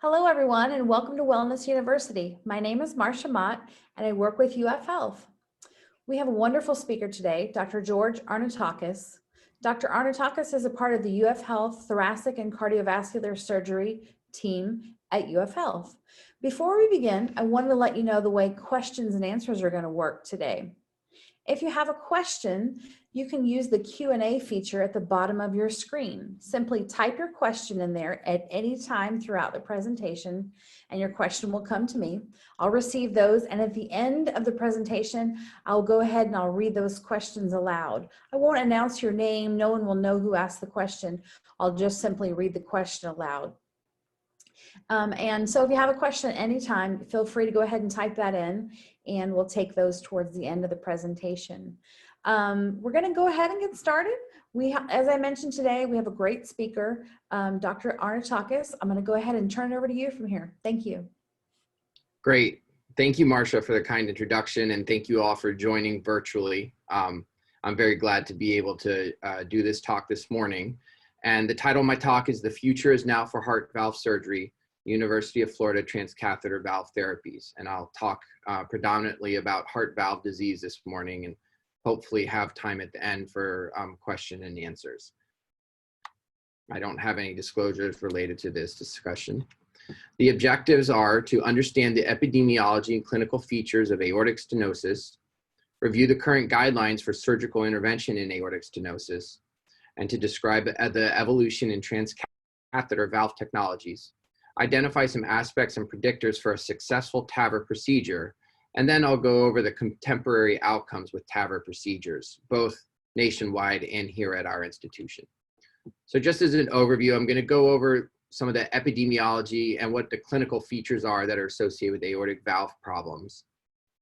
Hello, everyone, and welcome to Wellness University. My name is Marcia Mott, and I work with UF Health. We have a wonderful speaker today, Dr. George Arnaoutakis. Dr. Arnaoutakis is a part of the UF Health Thoracic and Cardiovascular Surgery team at UF Health. Before we begin, I wanted to let you know the way questions and answers are going to work today. If you have a question, you can use the Q&A feature at the bottom of your screen. Simply type your question in there at any time throughout the presentation, and your question will come to me. I'll receive those, and at the end of the presentation, I'll go ahead and I'll read those questions aloud. I won't announce your name. No one will know who asked the question. I'll just simply read the question aloud. And so if you have a question at any time, feel free to go ahead and type that in, and we'll take those towards the end of the presentation. We're going to go ahead and get started. As I mentioned today, we have a great speaker, Dr. Arnaoutakis. I'm going to go ahead and turn it over to you from here. Thank you. Great. Thank you, Marcia, for the kind introduction, and thank you all for joining virtually. I'm very glad to be able to do this talk this morning. And the title of my talk is "The Future is Now for Heart Valve Surgery, University of Florida Transcatheter Valve Therapies." And I'll talk predominantly about heart valve disease this morning, and hopefully have time at the end for question and answers. I don't have any disclosures related to this discussion. The objectives are to understand the epidemiology and clinical features of aortic stenosis, review the current guidelines for surgical intervention in aortic stenosis, and to describe the evolution in transcatheter valve technologies, identify some aspects and predictors for a successful TAVR procedure, and then I'll go over the contemporary outcomes with TAVR procedures, both nationwide and here at our institution. So just as an overview, I'm going to go over some of the epidemiology and what the clinical features are that are associated with aortic valve problems.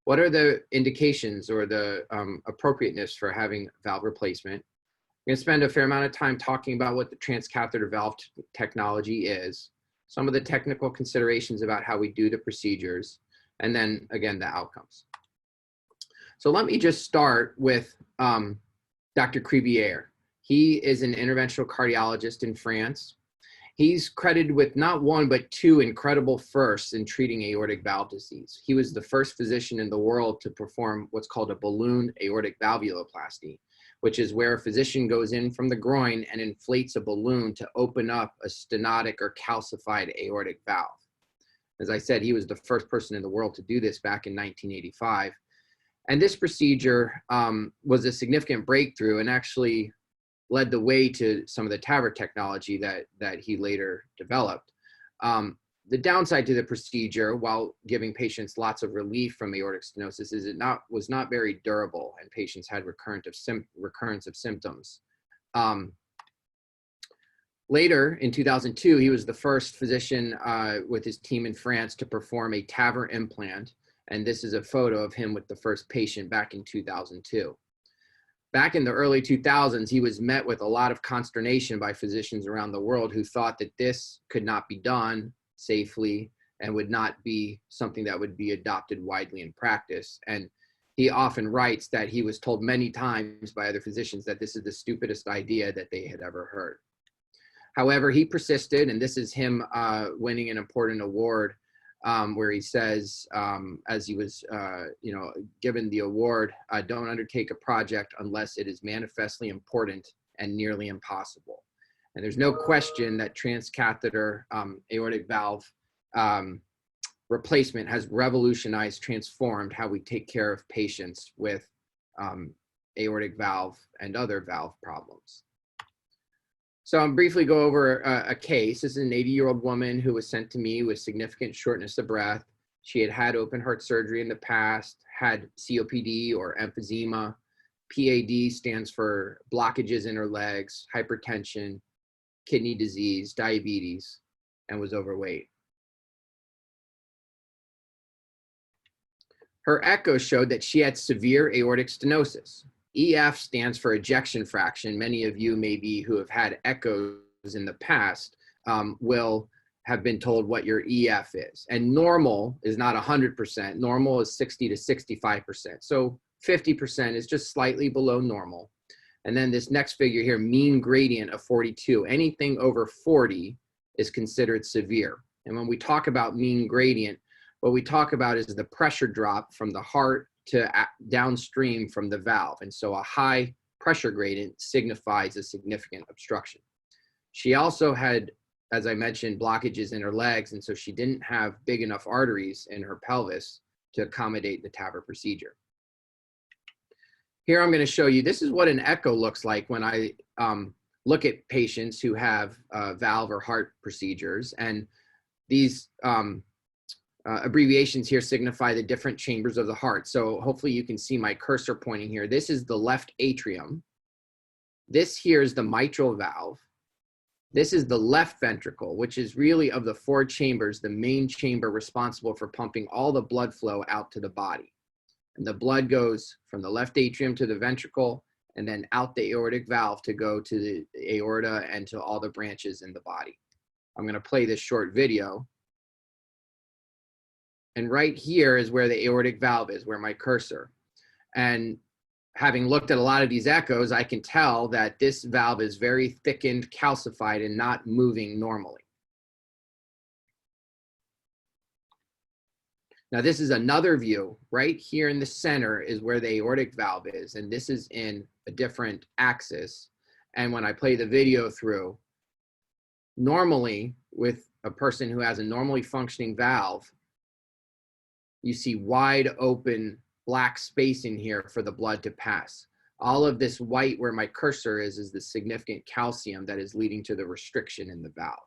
What are the indications or the appropriateness for having valve replacement? I'm going to spend a fair amount of time talking about what the transcatheter valve technology is, some of the technical considerations about how we do the procedures, and then again, the outcomes. So let me just start with Dr. Crebier. He is an interventional cardiologist in France. He's credited with not one, but two incredible firsts in treating aortic valve disease. He was the first physician in the world to perform what's called a balloon aortic valvuloplasty, which is where a physician goes in from the groin and inflates a balloon to open up a stenotic or calcified aortic valve. As I said, he was the first person in the world to do this back in 1985. And this procedure was a significant breakthrough and actually led the way to some of the TAVR technology that he later developed. The downside to the procedure, while giving patients lots of relief from aortic stenosis, is it was not very durable, and patients had recurrence of symptoms. Later, in 2002, he was the first physician with his team in France to perform a TAVR implant, and this is a photo of him with the first patient back in 2002. Back in the early 2000s, he was met with a lot of consternation by physicians around the world who thought that this could not be done safely and would not be something that would be adopted widely in practice. And he often writes that he was told many times by other physicians that this is the stupidest idea that they had ever heard. However, he persisted, and this is him winning an important award where he says, as he was given the award, "Don't undertake a project unless it is manifestly important and nearly impossible." And there's no question that transcatheter aortic valve replacement has revolutionized, transformed how we take care of patients with aortic valve and other valve problems. So I'll briefly go over a case. This is an 80-year-old woman who was sent to me with significant shortness of breath. She had had open heart surgery in the past, had COPD or emphysema. PAD stands for blockages in her legs, hypertension, kidney disease, diabetes, and was overweight. Her echo showed that she had severe aortic stenosis. EF stands for ejection fraction. Many of you maybe who have had echoes in the past will have been told what your EF is. And normal is not 100%. Normal is 60 to 65%. So 50% is just slightly below normal. And then this next figure here, mean gradient of 42. Anything over 40 is considered severe. And when we talk about mean gradient, what we talk about is the pressure drop from the heart to downstream from the valve. And so a high pressure gradient signifies a significant obstruction. She also had, as I mentioned, blockages in her legs, and so she didn't have big enough arteries in her pelvis to accommodate the TAVR procedure. Here I'm going to show you, this is what an echo looks like when I look at patients who have valve or heart procedures. And these abbreviations here signify the different chambers of the heart. So hopefully you can see my cursor pointing here. This is the left atrium. This here is the mitral valve. This is the left ventricle, which is really, of the 4 chambers, the main chamber responsible for pumping all the blood flow out to the body. And the blood goes from the left atrium to the ventricle, and then out the aortic valve to go to the aorta and to all the branches in the body. I'm going to play this short video. And right here is where the aortic valve is, where my cursor. And having looked at a lot of these echoes, I can tell that this valve is very thickened, calcified, and not moving normally. Now this is another view. Right here in the center is where the aortic valve is, and this is in a different axis. And when I play the video through, normally with a person who has a normally functioning valve, you see wide open black space in here for the blood to pass. All of this white where my cursor is the significant calcium that is leading to the restriction in the valve.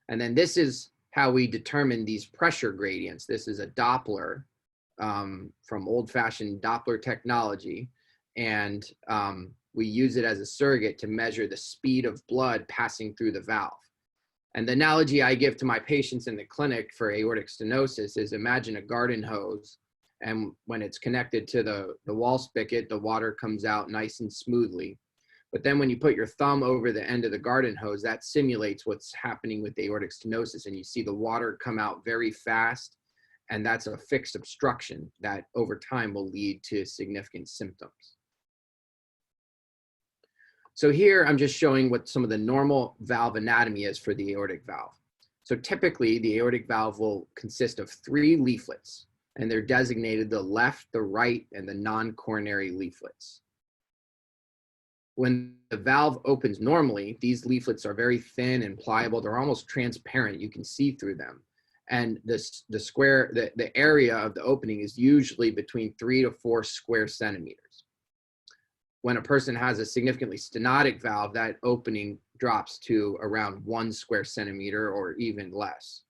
And then this is how we determine these pressure gradients. This is a Doppler from old-fashioned Doppler technology. And we use it as a surrogate to measure the speed of blood passing through the valve. And the analogy I give to my patients in the clinic for aortic stenosis is, imagine a garden hose, and when it's connected to the wall spigot, the water comes out nice and smoothly. But then when you put your thumb over the end of the garden hose, that simulates what's happening with aortic stenosis, and you see the water come out very fast, and that's a fixed obstruction that over time will lead to significant symptoms. So here I'm just showing what some of the normal valve anatomy is for the aortic valve. So typically the aortic valve will consist of 3 leaflets, and they're designated the left, the right, and the non-coronary leaflets. When the valve opens normally, these leaflets are very thin and pliable. They're almost transparent. You can see through them. And the area of the opening is usually between 3 to 4 square centimeters. When a person has a significantly stenotic valve, that opening drops to around 1 square centimeter or even less.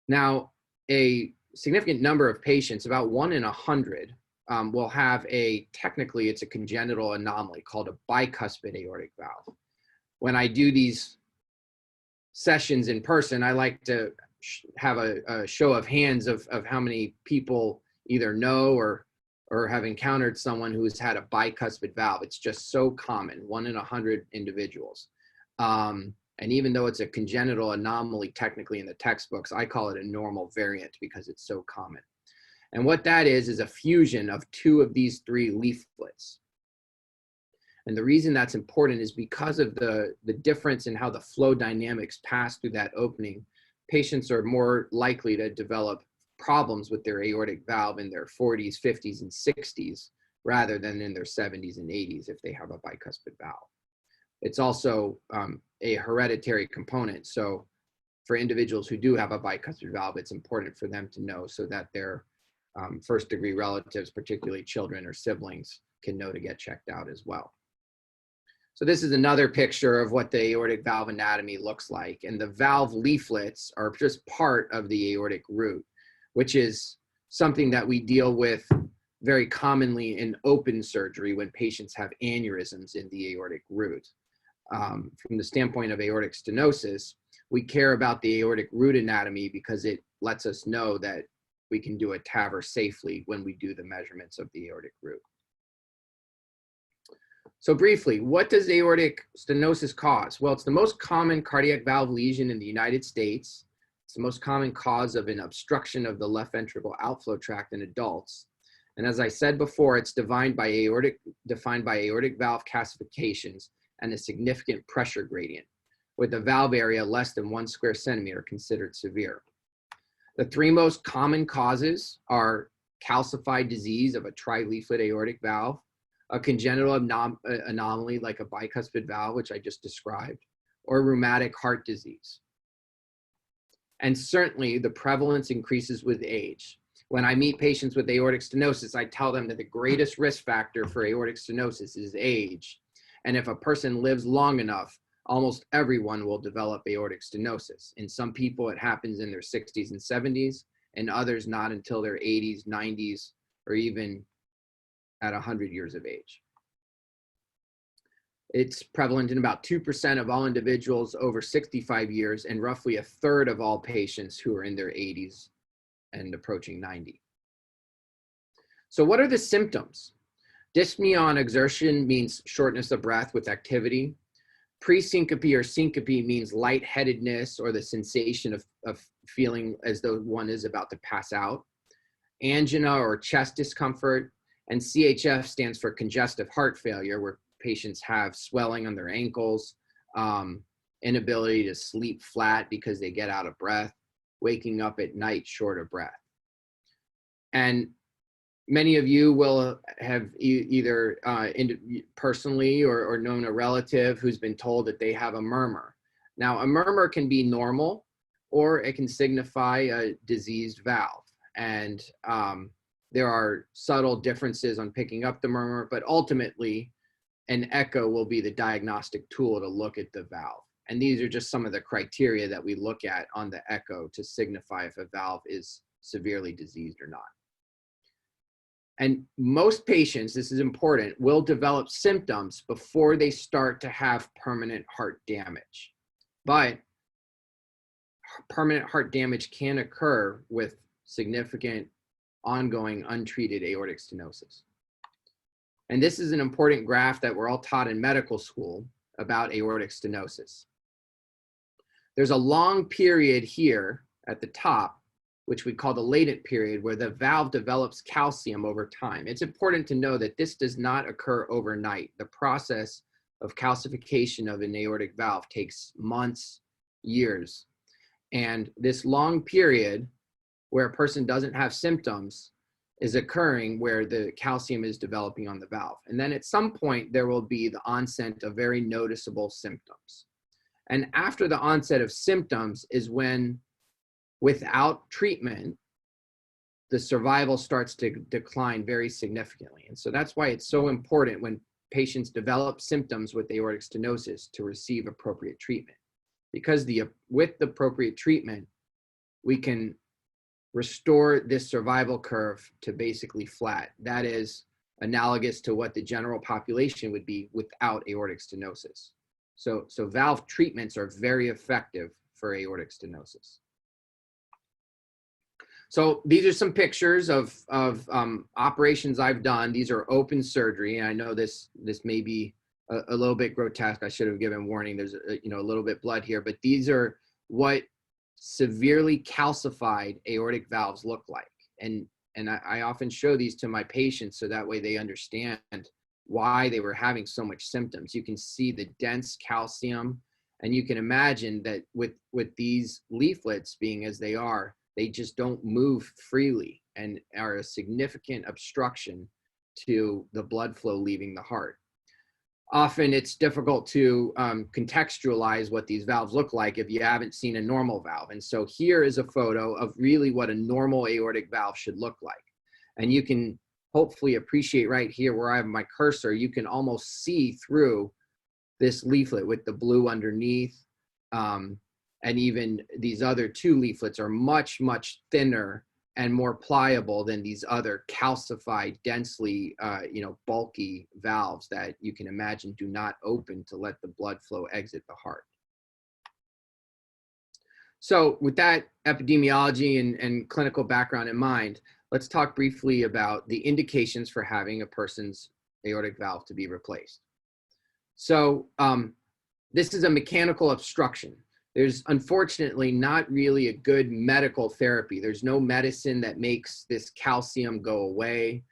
Now, a significant number of patients, about 1 in 100, will have technically it's a congenital anomaly called a bicuspid aortic valve. When I do these sessions in person, I like to have a show of hands of how many people either know or have encountered someone who's had a bicuspid valve. It's just so common, 1 in 100 individuals. And even though it's a congenital anomaly technically in the textbooks, I call it a normal variant because it's so common. And what that is a fusion of 2 of these 3 leaflets. And the reason that's important is because of the difference in how the flow dynamics pass through that opening. Patients are more likely to develop problems with their aortic valve in their 40s, 50s, and 60s, rather than in their 70s and 80s if they have a bicuspid valve. It's also a hereditary component. So for individuals who do have a bicuspid valve, it's important for them to know so that their first-degree relatives, particularly children or siblings, can know to get checked out as well. So this is another picture of what the aortic valve anatomy looks like. And the valve leaflets are just part of the aortic root, which is something that we deal with very commonly in open surgery when patients have aneurysms in the aortic root. From the standpoint of aortic stenosis, we care about the aortic root anatomy because it lets us know that we can do a TAVR safely when we do the measurements of the aortic root. So briefly, what does aortic stenosis cause? Well, it's the most common cardiac valve lesion in the United States. It's the most common cause of an obstruction of the left ventricle outflow tract in adults. And as I said before, it's defined by aortic valve calcifications and a significant pressure gradient. with a valve area less than 1 square centimeter considered severe. The 3 most common causes are calcified disease of a trileaflet aortic valve, a congenital anomaly like a bicuspid valve, which I just described, or rheumatic heart disease. And certainly the prevalence increases with age. When I meet patients with aortic stenosis, I tell them that the greatest risk factor for aortic stenosis is age. And if a person lives long enough, almost everyone will develop aortic stenosis. In some people, it happens in their 60s and 70s, and others not until their 80s, 90s, or even at 100 years of age. It's prevalent in about 2% of all individuals over 65 years and roughly a third of all patients who are in their 80s and approaching 90. So what are the symptoms? Dyspnea on exertion means shortness of breath with activity. Presyncope or syncope means lightheadedness or the sensation of feeling as though one is about to pass out. Angina or chest discomfort, and CHF stands for congestive heart failure, where patients have swelling on their ankles, inability to sleep flat because they get out of breath, waking up at night short of breath. And many of you will have either personally or known a relative who's been told that they have a murmur. Now, a murmur can be normal, or it can signify a diseased valve. And there are subtle differences on picking up the murmur, but ultimately, an echo will be the diagnostic tool to look at the valve. And these are just some of the criteria that we look at on the echo to signify if a valve is severely diseased or not. And most patients, this is important, will develop symptoms before they start to have permanent heart damage. But permanent heart damage can occur with significant ongoing untreated aortic stenosis. And this is an important graph that we're all taught in medical school about aortic stenosis. There's a long period here at the top, which we call the latent period, where the valve develops calcium over time. It's important to know that this does not occur overnight. The process of calcification of an aortic valve takes months, years. And this long period where a person doesn't have symptoms is occurring where the calcium is developing on the valve. And then at some point, there will be the onset of very noticeable symptoms. And after the onset of symptoms is when, without treatment, the survival starts to decline very significantly. And so that's why it's so important when patients develop symptoms with aortic stenosis to receive appropriate treatment. Because with the appropriate treatment, we can restore this survival curve to basically flat. That is analogous to what the general population would be without aortic stenosis. So valve treatments are very effective for aortic stenosis. So these are some pictures of operations I've done. These are open surgery, and I know this may be a little bit grotesque. I should have given warning. There's a little bit blood here, but these are what severely calcified aortic valves look like. And I often show these to my patients so that way they understand why they were having so much symptoms. You can see the dense calcium, and you can imagine that with these leaflets being as they are, they just don't move freely and are a significant obstruction to the blood flow leaving the heart. Often it's difficult to contextualize what these valves look like if you haven't seen a normal valve. And so here is a photo of really what a normal aortic valve should look like. And you can hopefully appreciate right here where I have my cursor, you can almost see through this leaflet with the blue underneath. And even these other 2 leaflets are much, much thinner and more pliable than these other calcified, densely, bulky valves that you can imagine do not open to let the blood flow exit the heart. So with that epidemiology and clinical background in mind, let's talk briefly about the indications for having a person's aortic valve to be replaced. So this is a mechanical obstruction. There's unfortunately not really a good medical therapy. There's no medicine that makes this calcium go away.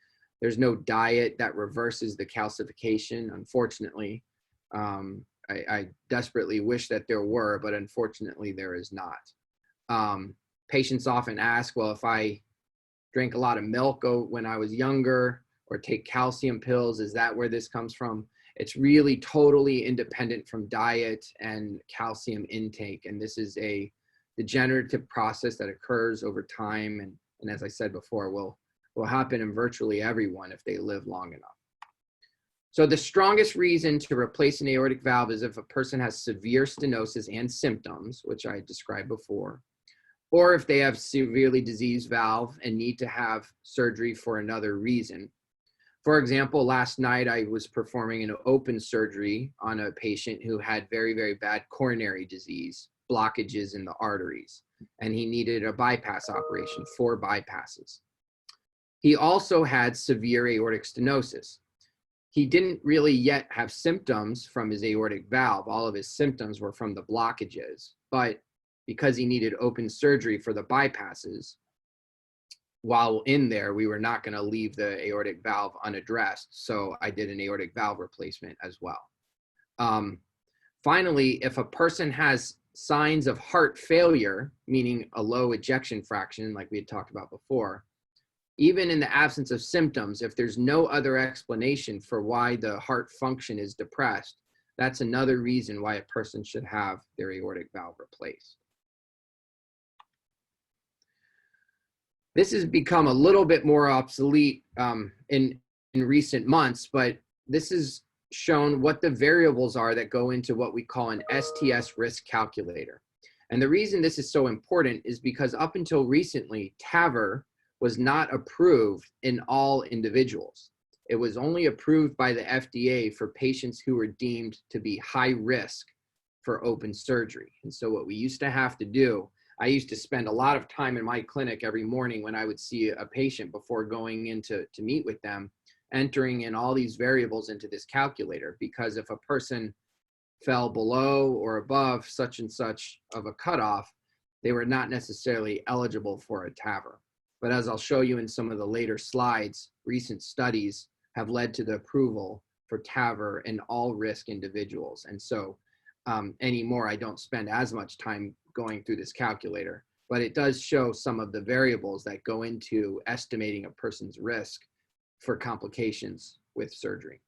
There's no diet that reverses the calcification, unfortunately. I desperately wish that there were, but unfortunately there is not. Patients often ask, well, if I drank a lot of milk when I was younger or take calcium pills, is that where this comes from? It's really totally independent from diet and calcium intake. And this is a degenerative process that occurs over time. And as I said before, will happen in virtually everyone if they live long enough. So the strongest reason to replace an aortic valve is if a person has severe stenosis and symptoms, which I described before, or if they have severely diseased valve and need to have surgery for another reason. For example, last night I was performing an open surgery on a patient who had very, very bad coronary disease, blockages in the arteries, and he needed a bypass operation, 4 bypasses. He also had severe aortic stenosis. He didn't really yet have symptoms from his aortic valve. All of his symptoms were from the blockages, but because he needed open surgery for the bypasses, while in there, we were not going to leave the aortic valve unaddressed. So I did an aortic valve replacement as well. Finally, if a person has signs of heart failure, meaning a low ejection fraction, like we had talked about before, even in the absence of symptoms, if there's no other explanation for why the heart function is depressed, that's another reason why a person should have their aortic valve replaced. This has become a little bit more obsolete in recent months, but this has shown what the variables are that go into what we call an STS risk calculator. And the reason this is so important is because up until recently, TAVR was not approved in all individuals. It was only approved by the FDA for patients who were deemed to be high risk for open surgery. And so what we used to have to do, I used to spend a lot of time in my clinic every morning when I would see a patient before going in to meet with them, entering in all these variables into this calculator, because if a person fell below or above such and such of a cutoff, they were not necessarily eligible for a TAVR. But as I'll show you in some of the later slides, recent studies have led to the approval for TAVR in all risk individuals. And so anymore, I don't spend as much time going through this calculator, but it does show some of the variables that go into estimating a person's risk for complications with surgery.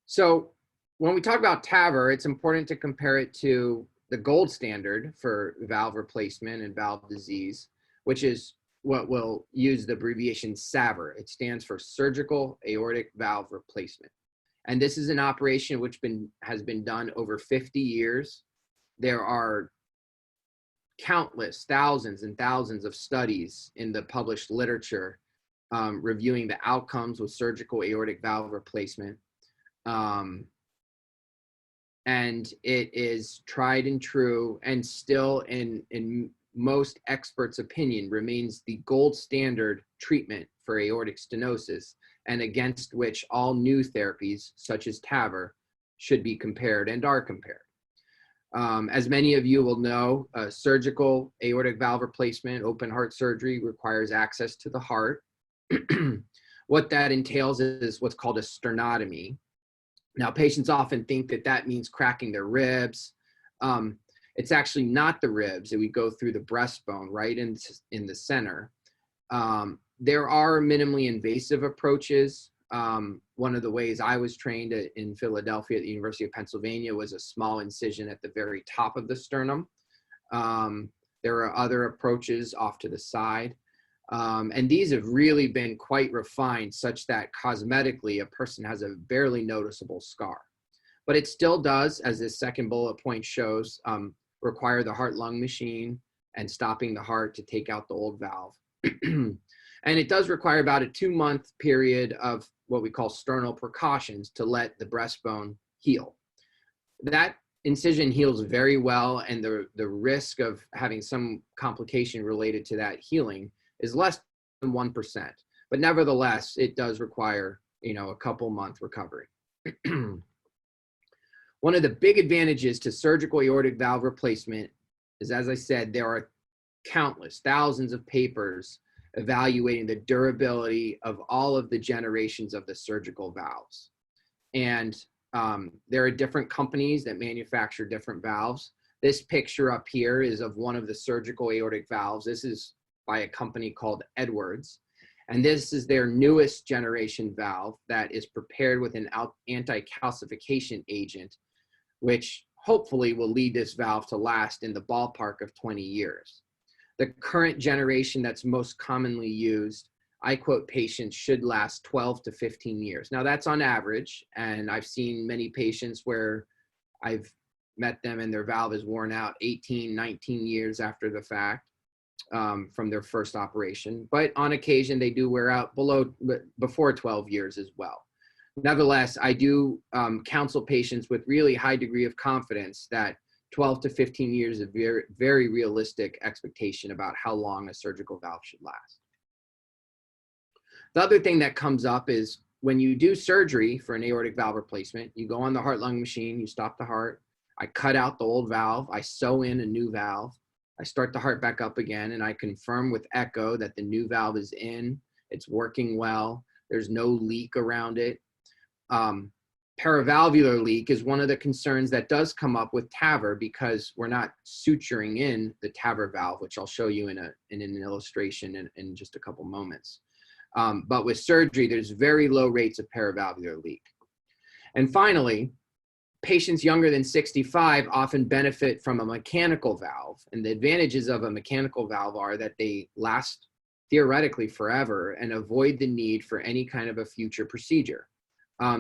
So when we talk about TAVR, it's important to compare it to the gold standard for valve replacement and valve disease, which is what we'll use the abbreviation SAVR. It stands for surgical aortic valve replacement. And this is an operation which has been done over 50 years. There are countless, thousands and thousands of studies in the published literature reviewing the outcomes with surgical aortic valve replacement. And it is tried and true, and still in most experts' opinion remains the gold standard treatment for aortic stenosis, and against which all new therapies such as TAVR should be compared and are compared. As many of you will know, surgical aortic valve replacement, open heart surgery, requires access to the heart. What that entails is what's called a sternotomy. Now, patients often think that that means cracking their ribs. It's actually not the ribs. We go through the breastbone right in the center. There are minimally invasive approaches. One of the ways I was trained in Philadelphia at the University of Pennsylvania was a small incision at the very top of the sternum. There are other approaches off to the side. And these have really been quite refined such that cosmetically a person has a barely noticeable scar. But it still does, as this second bullet point shows, require the heart-lung machine and stopping the heart to take out the old valve. And it does require about a 2-month period of what we call sternal precautions to let the breastbone heal. That incision heals very well, and the risk of having some complication related to that healing is less than 1%. But nevertheless, it does require, a couple-month recovery. One of the big advantages to surgical aortic valve replacement is, as I said, there are countless, thousands of papers evaluating the durability of all of the generations of the surgical valves. And there are different companies that manufacture different valves. This picture up here is of one of the surgical aortic valves. This is by a company called Edwards. And this is their newest generation valve that is prepared with an anti-calcification agent, which hopefully will lead this valve to last in the ballpark of 20 years. The current generation that's most commonly used, I quote patients, should last 12 to 15 years. Now that's on average, and I've seen many patients where I've met them and their valve is worn out 18, 19 years after the fact from their first operation. But on occasion, they do wear out before 12 years as well. Nevertheless, I do counsel patients with really high degree of confidence that 12 to 15 years is a very, very realistic expectation about how long a surgical valve should last. The other thing that comes up is when you do surgery for an aortic valve replacement, you go on the heart-lung machine, you stop the heart, I cut out the old valve, I sew in a new valve, I start the heart back up again, and I confirm with echo that the new valve is in, it's working well, there's no leak around it. Paravalvular leak is one of the concerns that does come up with TAVR because we're not suturing in the TAVR valve, which I'll show you in an illustration in just a couple moments. But with surgery, there's very low rates of paravalvular leak. And finally, patients younger than 65 often benefit from a mechanical valve. And the advantages of a mechanical valve are that they last theoretically forever and avoid the need for any kind of a future procedure.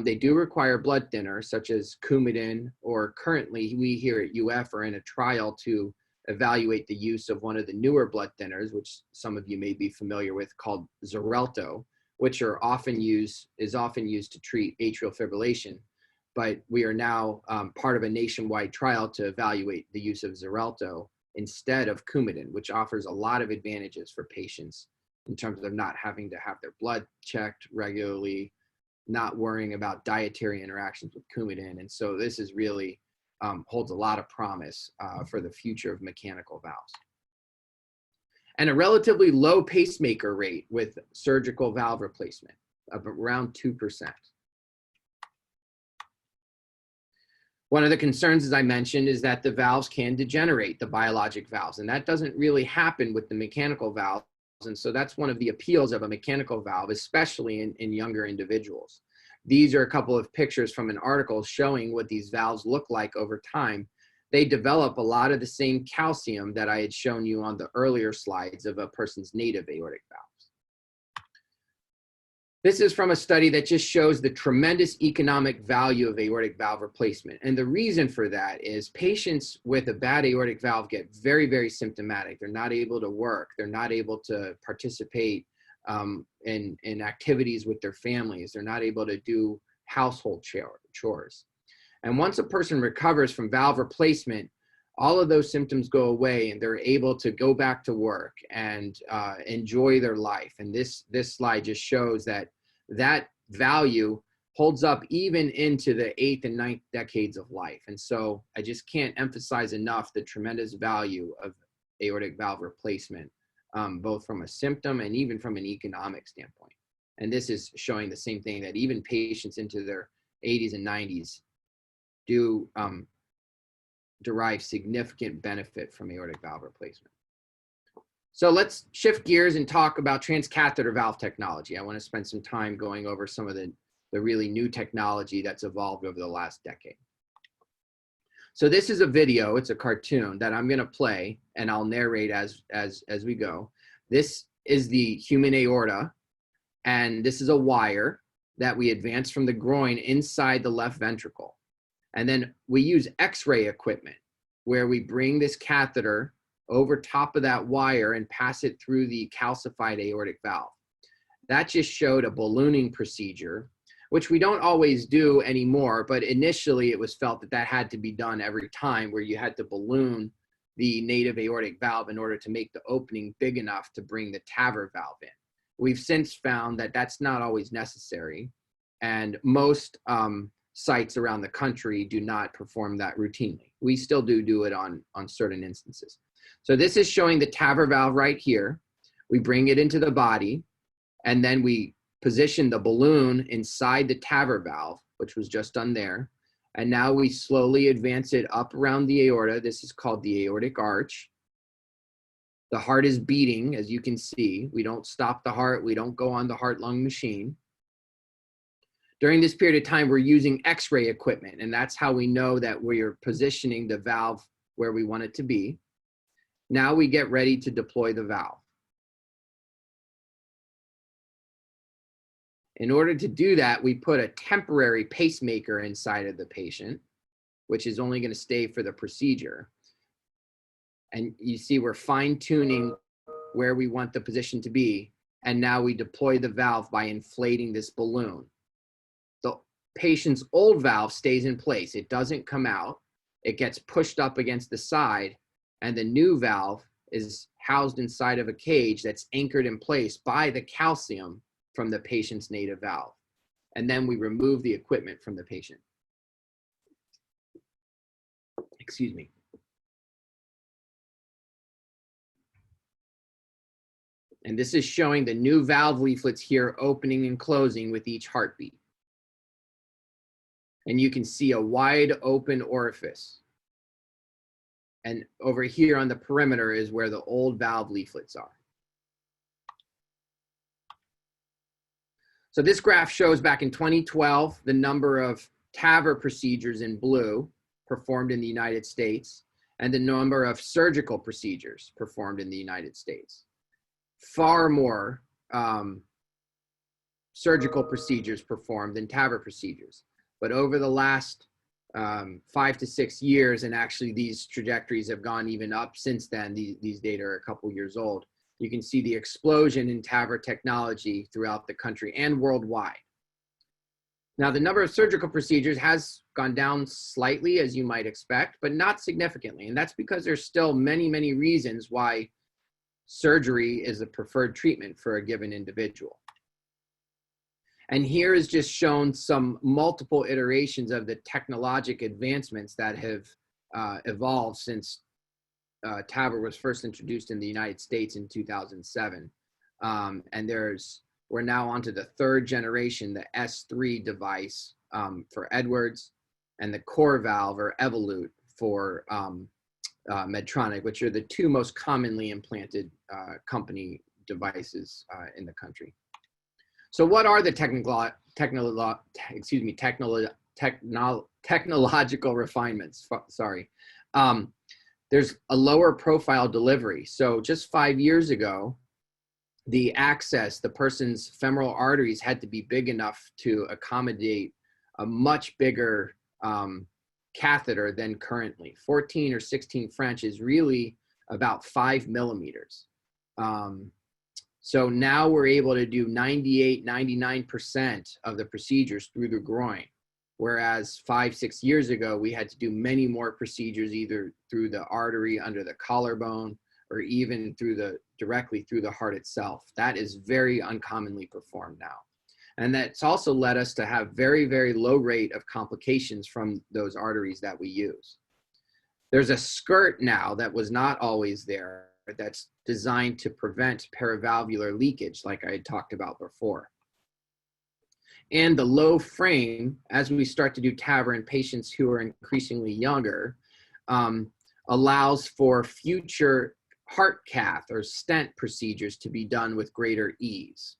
They do require blood thinners such as Coumadin, or currently we here at UF are in a trial to evaluate the use of one of the newer blood thinners, which some of you may be familiar with, called Xarelto, which is often used to treat atrial fibrillation. But we are now part of a nationwide trial to evaluate the use of Xarelto instead of Coumadin, which offers a lot of advantages for patients in terms of not having to have their blood checked regularly, not worrying about dietary interactions with Coumadin. And so this is really holds a lot of promise for the future of mechanical valves. And a relatively low pacemaker rate with surgical valve replacement of around 2%. One of the concerns, as I mentioned, is that the valves can degenerate, the biologic valves, and that doesn't really happen with the mechanical valves. And so that's one of the appeals of a mechanical valve, especially in younger individuals. These are a couple of pictures from an article showing what these valves look like over time. They develop a lot of the same calcium that I had shown you on the earlier slides of a person's native aortic valves. This is from a study that just shows the tremendous economic value of aortic valve replacement. And the reason for that is patients with a bad aortic valve get very, very symptomatic. They're not able to work. They're not able to participate in activities with their families. They're not able to do household chores. And once a person recovers from valve replacement, all of those symptoms go away and they're able to go back to work and enjoy their life. And this slide just shows that value holds up even into the 8th and 9th decades of life. And so I just can't emphasize enough the tremendous value of aortic valve replacement, both from a symptom and even from an economic standpoint. And this is showing the same thing, that even patients into their 80s and 90s do derive significant benefit from aortic valve replacement. So let's shift gears and talk about transcatheter valve technology. I want to spend some time going over some of the really new technology that's evolved over the last decade. So this is a video, it's a cartoon that I'm going to play and I'll narrate as we go. This is the human aorta, and this is a wire that we advance from the groin inside the left ventricle. And then we use X-ray equipment where we bring this catheter over top of that wire and pass it through the calcified aortic valve. That just showed a ballooning procedure, which we don't always do anymore, but initially it was felt that that had to be done every time, where you had to balloon the native aortic valve in order to make the opening big enough to bring the TAVR valve in. We've since found that that's not always necessary, and most sites around the country do not perform that routinely. We still do it on certain instances. So this is showing the TAVR valve right here. We bring it into the body, and then we position the balloon inside the TAVR valve, which was just done there. And now we slowly advance it up around the aorta. This is called the aortic arch. The heart is beating, as you can see. We don't stop the heart. We don't go on the heart-lung machine. During this period of time, we're using X-ray equipment, and that's how we know that we're positioning the valve where we want it to be. Now we get ready to deploy the valve. In order to do that, we put a temporary pacemaker inside of the patient, which is only going to stay for the procedure. And you see we're fine-tuning where we want the position to be. And now we deploy the valve by inflating this balloon. The patient's old valve stays in place. It doesn't come out. It gets pushed up against the side. And the new valve is housed inside of a cage that's anchored in place by the calcium from the patient's native valve. And then we remove the equipment from the patient. Excuse me. And this is showing the new valve leaflets here opening and closing with each heartbeat. And you can see a wide open orifice. And over here on the perimeter is where the old valve leaflets are. So this graph shows back in 2012, the number of TAVR procedures in blue performed in the United States and the number of surgical procedures performed in the United States. Far more surgical procedures performed than TAVR procedures. But over the last 5 to 6 years, and actually these trajectories have gone even up since then, these data are a couple years old, you can see the explosion in TAVR technology throughout the country and worldwide. Now, the number of surgical procedures has gone down slightly, as you might expect, but not significantly. And that's because there's still many, many reasons why surgery is the preferred treatment for a given individual. And here is just shown some multiple iterations of the technologic advancements that have evolved since TAVR was first introduced in the United States in 2007. And we're now onto the third generation, the S3 device for Edwards, and the core valve or Evolut for Medtronic, which are the two most commonly implanted company devices in the country. So what are the technological refinements? Sorry. There's a lower profile delivery. So just 5 years ago, the person's femoral arteries had to be big enough to accommodate a much bigger catheter than currently. 14 or 16 French is really about 5 millimeters. So now we're able to do 98, 99% of the procedures through the groin. Whereas 5, 6 years ago, we had to do many more procedures either through the artery under the collarbone or even directly through the heart itself. That is very uncommonly performed now. And that's also led us to have very, very low rate of complications from those arteries that we use. There's a skirt now that was not always there that's designed to prevent paravalvular leakage, like I had talked about before. And the low frame, as we start to do TAVR in patients who are increasingly younger, allows for future heart cath or stent procedures to be done with greater ease.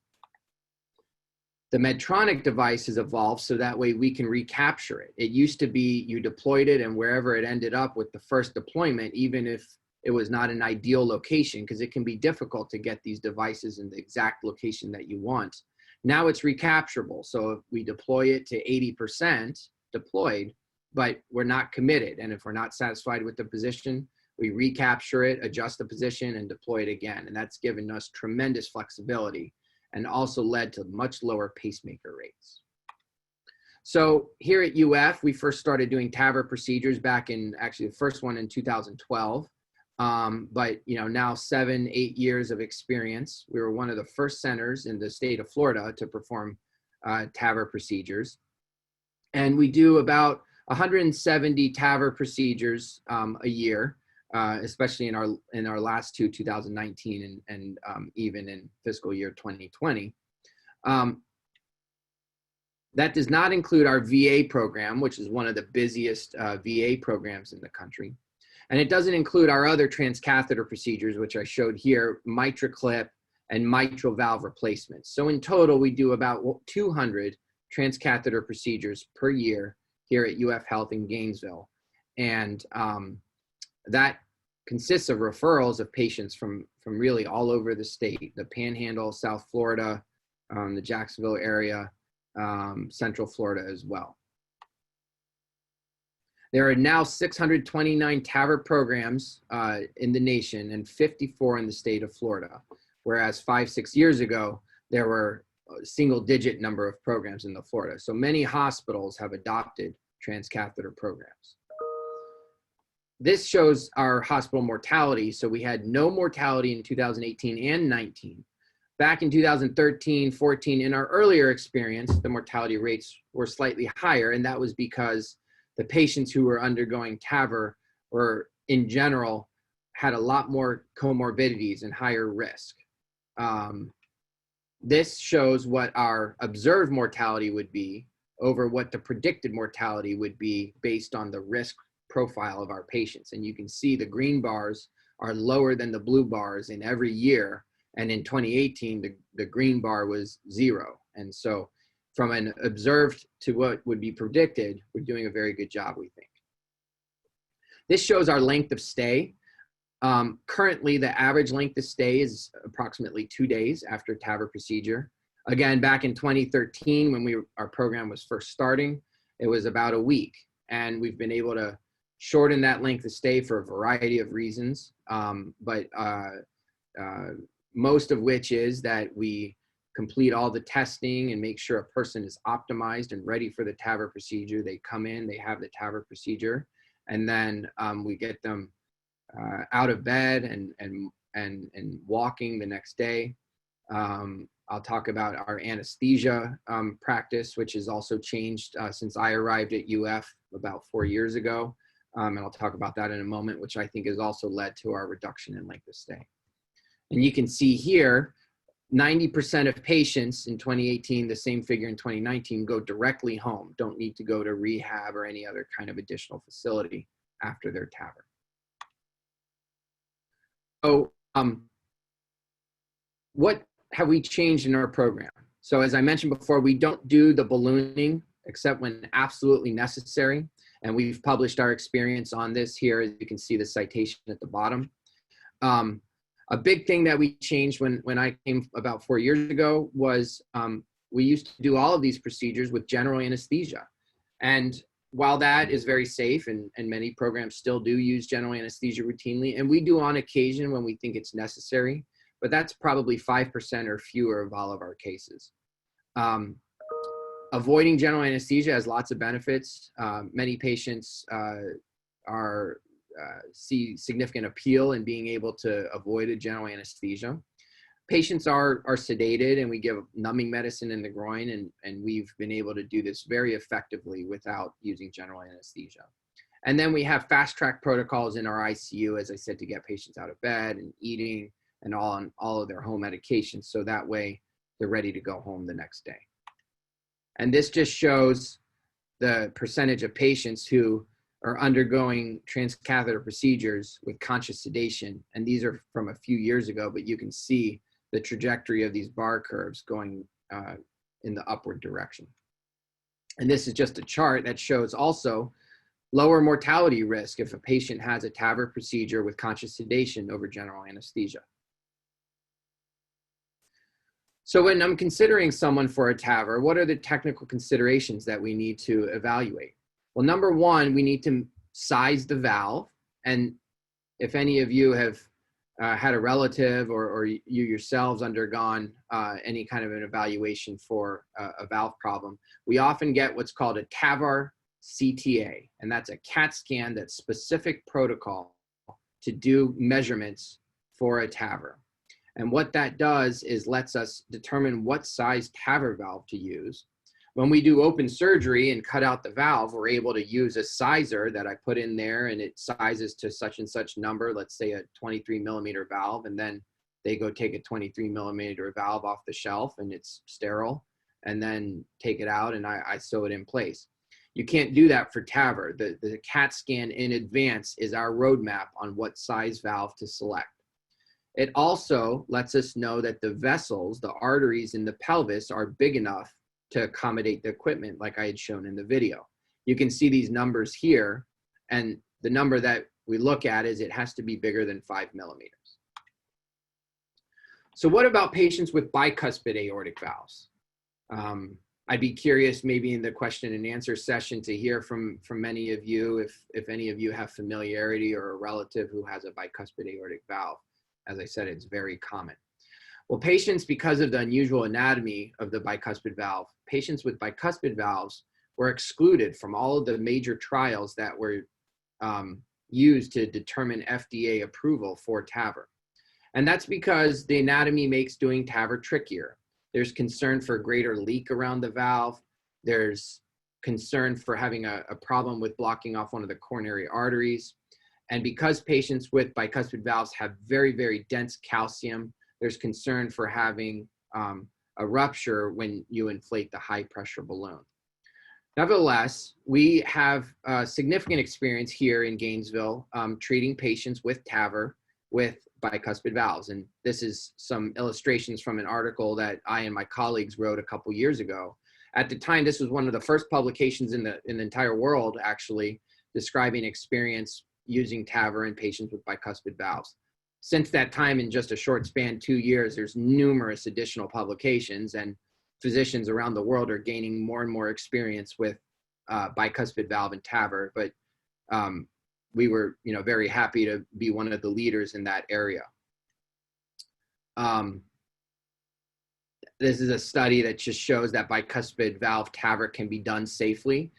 The Medtronic device has evolved so that way we can recapture it. It used to be you deployed it and wherever it ended up with the first deployment, even if it was not an ideal location, because it can be difficult to get these devices in the exact location that you want. Now it's recapturable. So if we deploy it to 80% deployed, but we're not committed, and if we're not satisfied with the position, we recapture it, adjust the position, and deploy it again. And that's given us tremendous flexibility and also led to much lower pacemaker rates. So here at UF, we first started doing TAVR procedures back in, actually the first one in 2012. But now 7, 8 years of experience. We were one of the first centers in the state of Florida to perform TAVR procedures. And we do about 170 TAVR procedures a year, especially in our last two, 2019 and, and, even in fiscal year 2020. That does not include our VA program, which is one of the busiest VA programs in the country. And it doesn't include our other transcatheter procedures, which I showed here, MitraClip and mitral valve replacements. So in total, we do about 200 transcatheter procedures per year here at UF Health in Gainesville. And that consists of referrals of patients from really all over the state, the Panhandle, South Florida, the Jacksonville area, Central Florida as well. There are now 629 TAVR programs in the nation and 54 in the state of Florida, whereas 5-6 years ago, there were a single-digit number of programs in the Florida. So many hospitals have adopted transcatheter programs. This shows our hospital mortality. So we had no mortality in 2018 and 19. Back in 2013, 14, in our earlier experience, the mortality rates were slightly higher, and that was because the patients who were undergoing TAVR were, in general, had a lot more comorbidities and higher risk. This shows what our observed mortality would be over what the predicted mortality would be based on the risk profile of our patients. And you can see the green bars are lower than the blue bars in every year. And in 2018, the green bar was 0. And so from an observed to what would be predicted, we're doing a very good job, we think. This shows our length of stay. Currently, the average length of stay is approximately 2 days after TAVR procedure. Again, back in 2013, when our program was first starting, it was about a week. And we've been able to shorten that length of stay for a variety of reasons, most of which is that we complete all the testing and make sure a person is optimized and ready for the TAVR procedure. They come in, they have the TAVR procedure, and then we get them out of bed and walking the next day. I'll talk about our anesthesia practice, which has also changed since I arrived at UF about 4 years ago. And I'll talk about that in a moment, which I think has also led to our reduction in length of stay. And you can see here, 90% of patients in 2018, the same figure in 2019, go directly home, don't need to go to rehab or any other kind of additional facility after their TAVR. So what have we changed in our program? So as I mentioned before, we don't do the ballooning except when absolutely necessary. And we've published our experience on this here. As you can see the citation at the bottom. A big thing that we changed when I came about 4 years ago was we used to do all of these procedures with general anesthesia. And while that is very safe, and many programs still do use general anesthesia routinely, and we do on occasion when we think it's necessary, but that's probably 5% or fewer of all of our cases. Avoiding general anesthesia has lots of benefits. Many patients see significant appeal in being able to avoid a general anesthesia. Patients are sedated, and we give numbing medicine in the groin, and we've been able to do this very effectively without using general anesthesia. And then we have fast track protocols in our ICU, as I said, to get patients out of bed and eating and on all of their home medications, so that way they're ready to go home the next day. And this just shows the percentage of patients who are undergoing transcatheter procedures with conscious sedation. And these are from a few years ago, but you can see the trajectory of these bar curves going in the upward direction. And this is just a chart that shows also lower mortality risk if a patient has a TAVR procedure with conscious sedation over general anesthesia. So when I'm considering someone for a TAVR, what are the technical considerations that we need to evaluate? Well, number one, we need to size the valve. And if any of you have had a relative or you yourselves undergone any kind of an evaluation for a valve problem, we often get what's called a TAVR CTA, and that's a CAT scan that's specific protocol to do measurements for a TAVR. And what that does is lets us determine what size TAVR valve to use. When we do open surgery and cut out the valve, we're able to use a sizer that I put in there, and it sizes to such and such number, let's say a 23 millimeter valve, and then they go take a 23 millimeter valve off the shelf and it's sterile. and then take it out and I sew it in place. You can't do that for TAVR. The CAT scan in advance is our roadmap on what size valve to select. It also lets us know that the vessels, the arteries in the pelvis, are big enough to accommodate the equipment like I had shown in the video. You can see these numbers here, and the number that we look at is it has to be bigger than 5 millimeters. So what about patients with bicuspid aortic valves? I'd be curious maybe in the question and answer session to hear from many of you if any of you have familiarity or a relative who has a bicuspid aortic valve. As I said, it's very common. Well, patients, because of the unusual anatomy of the bicuspid valve, patients with bicuspid valves were excluded from all of the major trials that were used to determine FDA approval for TAVR. And that's because the anatomy makes doing TAVR trickier. There's concern for greater leak around the valve. There's concern for having a problem with blocking off one of the coronary arteries. And because patients with bicuspid valves have very, very dense calcium, there's concern for having a rupture when you inflate the high pressure balloon. Nevertheless, we have significant experience here in Gainesville treating patients with TAVR with bicuspid valves. And this is some illustrations from an article that I and my colleagues wrote a couple years ago. At the time, this was one of the first publications in the entire world, actually, describing experience using TAVR in patients with bicuspid valves. Since that time, in just a short span, 2 years, there's numerous additional publications, and physicians around the world are gaining more and more experience with bicuspid valve and TAVR. But we were, very happy to be one of the leaders in that area. This is a study that just shows that bicuspid valve TAVR can be done safely.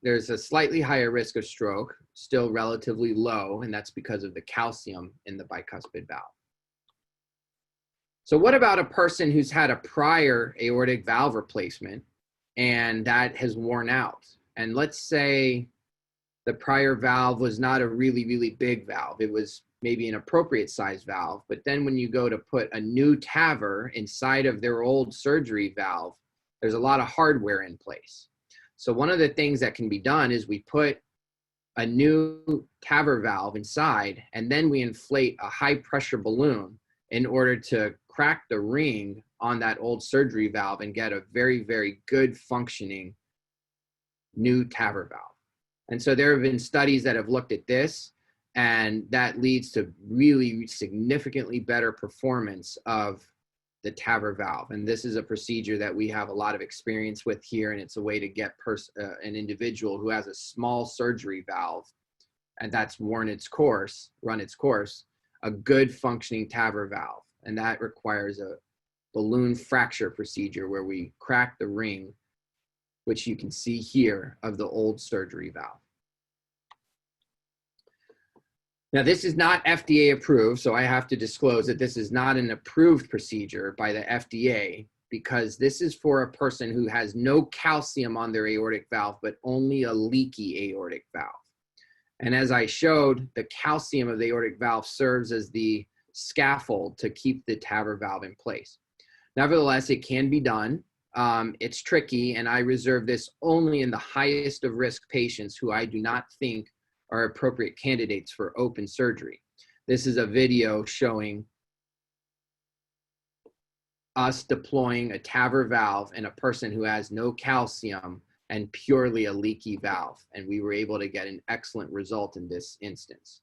There's a slightly higher risk of stroke, still relatively low, and that's because of the calcium in the bicuspid valve. So what about a person who's had a prior aortic valve replacement and that has worn out? And let's say the prior valve was not a really, really big valve. It was maybe an appropriate size valve, but then when you go to put a new TAVR inside of their old surgery valve, there's a lot of hardware in place. So one of the things that can be done is we put a new TAVR valve inside, and then we inflate a high pressure balloon in order to crack the ring on that old surgery valve and get a very, very good functioning new TAVR valve. And so there have been studies that have looked at this, and that leads to really significantly better performance of the TAVR valve. And this is a procedure that we have a lot of experience with here, and it's a way to get an individual who has a small surgery valve and that's run its course, a good functioning TAVR valve. And that requires a balloon fracture procedure where we crack the ring, which you can see here, of the old surgery valve. Now, this is not FDA approved, so I have to disclose that this is not an approved procedure by the FDA, because this is for a person who has no calcium on their aortic valve, but only a leaky aortic valve. And as I showed, the calcium of the aortic valve serves as the scaffold to keep the TAVR valve in place. Nevertheless, it can be done. It's tricky, and I reserve this only in the highest of risk patients who I do not think are appropriate candidates for open surgery. This is a video showing us deploying a TAVR valve in a person who has no calcium and purely a leaky valve. And we were able to get an excellent result in this instance.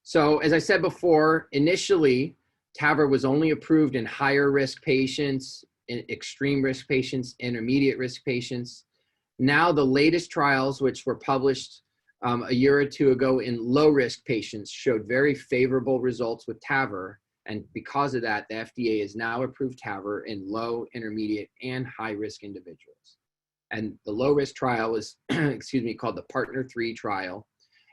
So as I said before, initially, TAVR was only approved in higher risk patients, in extreme risk patients, intermediate risk patients. Now the latest trials, which were published a year or two ago in low-risk patients, showed very favorable results with TAVR. And because of that, the FDA has now approved TAVR in low, intermediate, and high-risk individuals. And the low-risk trial is, called the Partner 3 trial.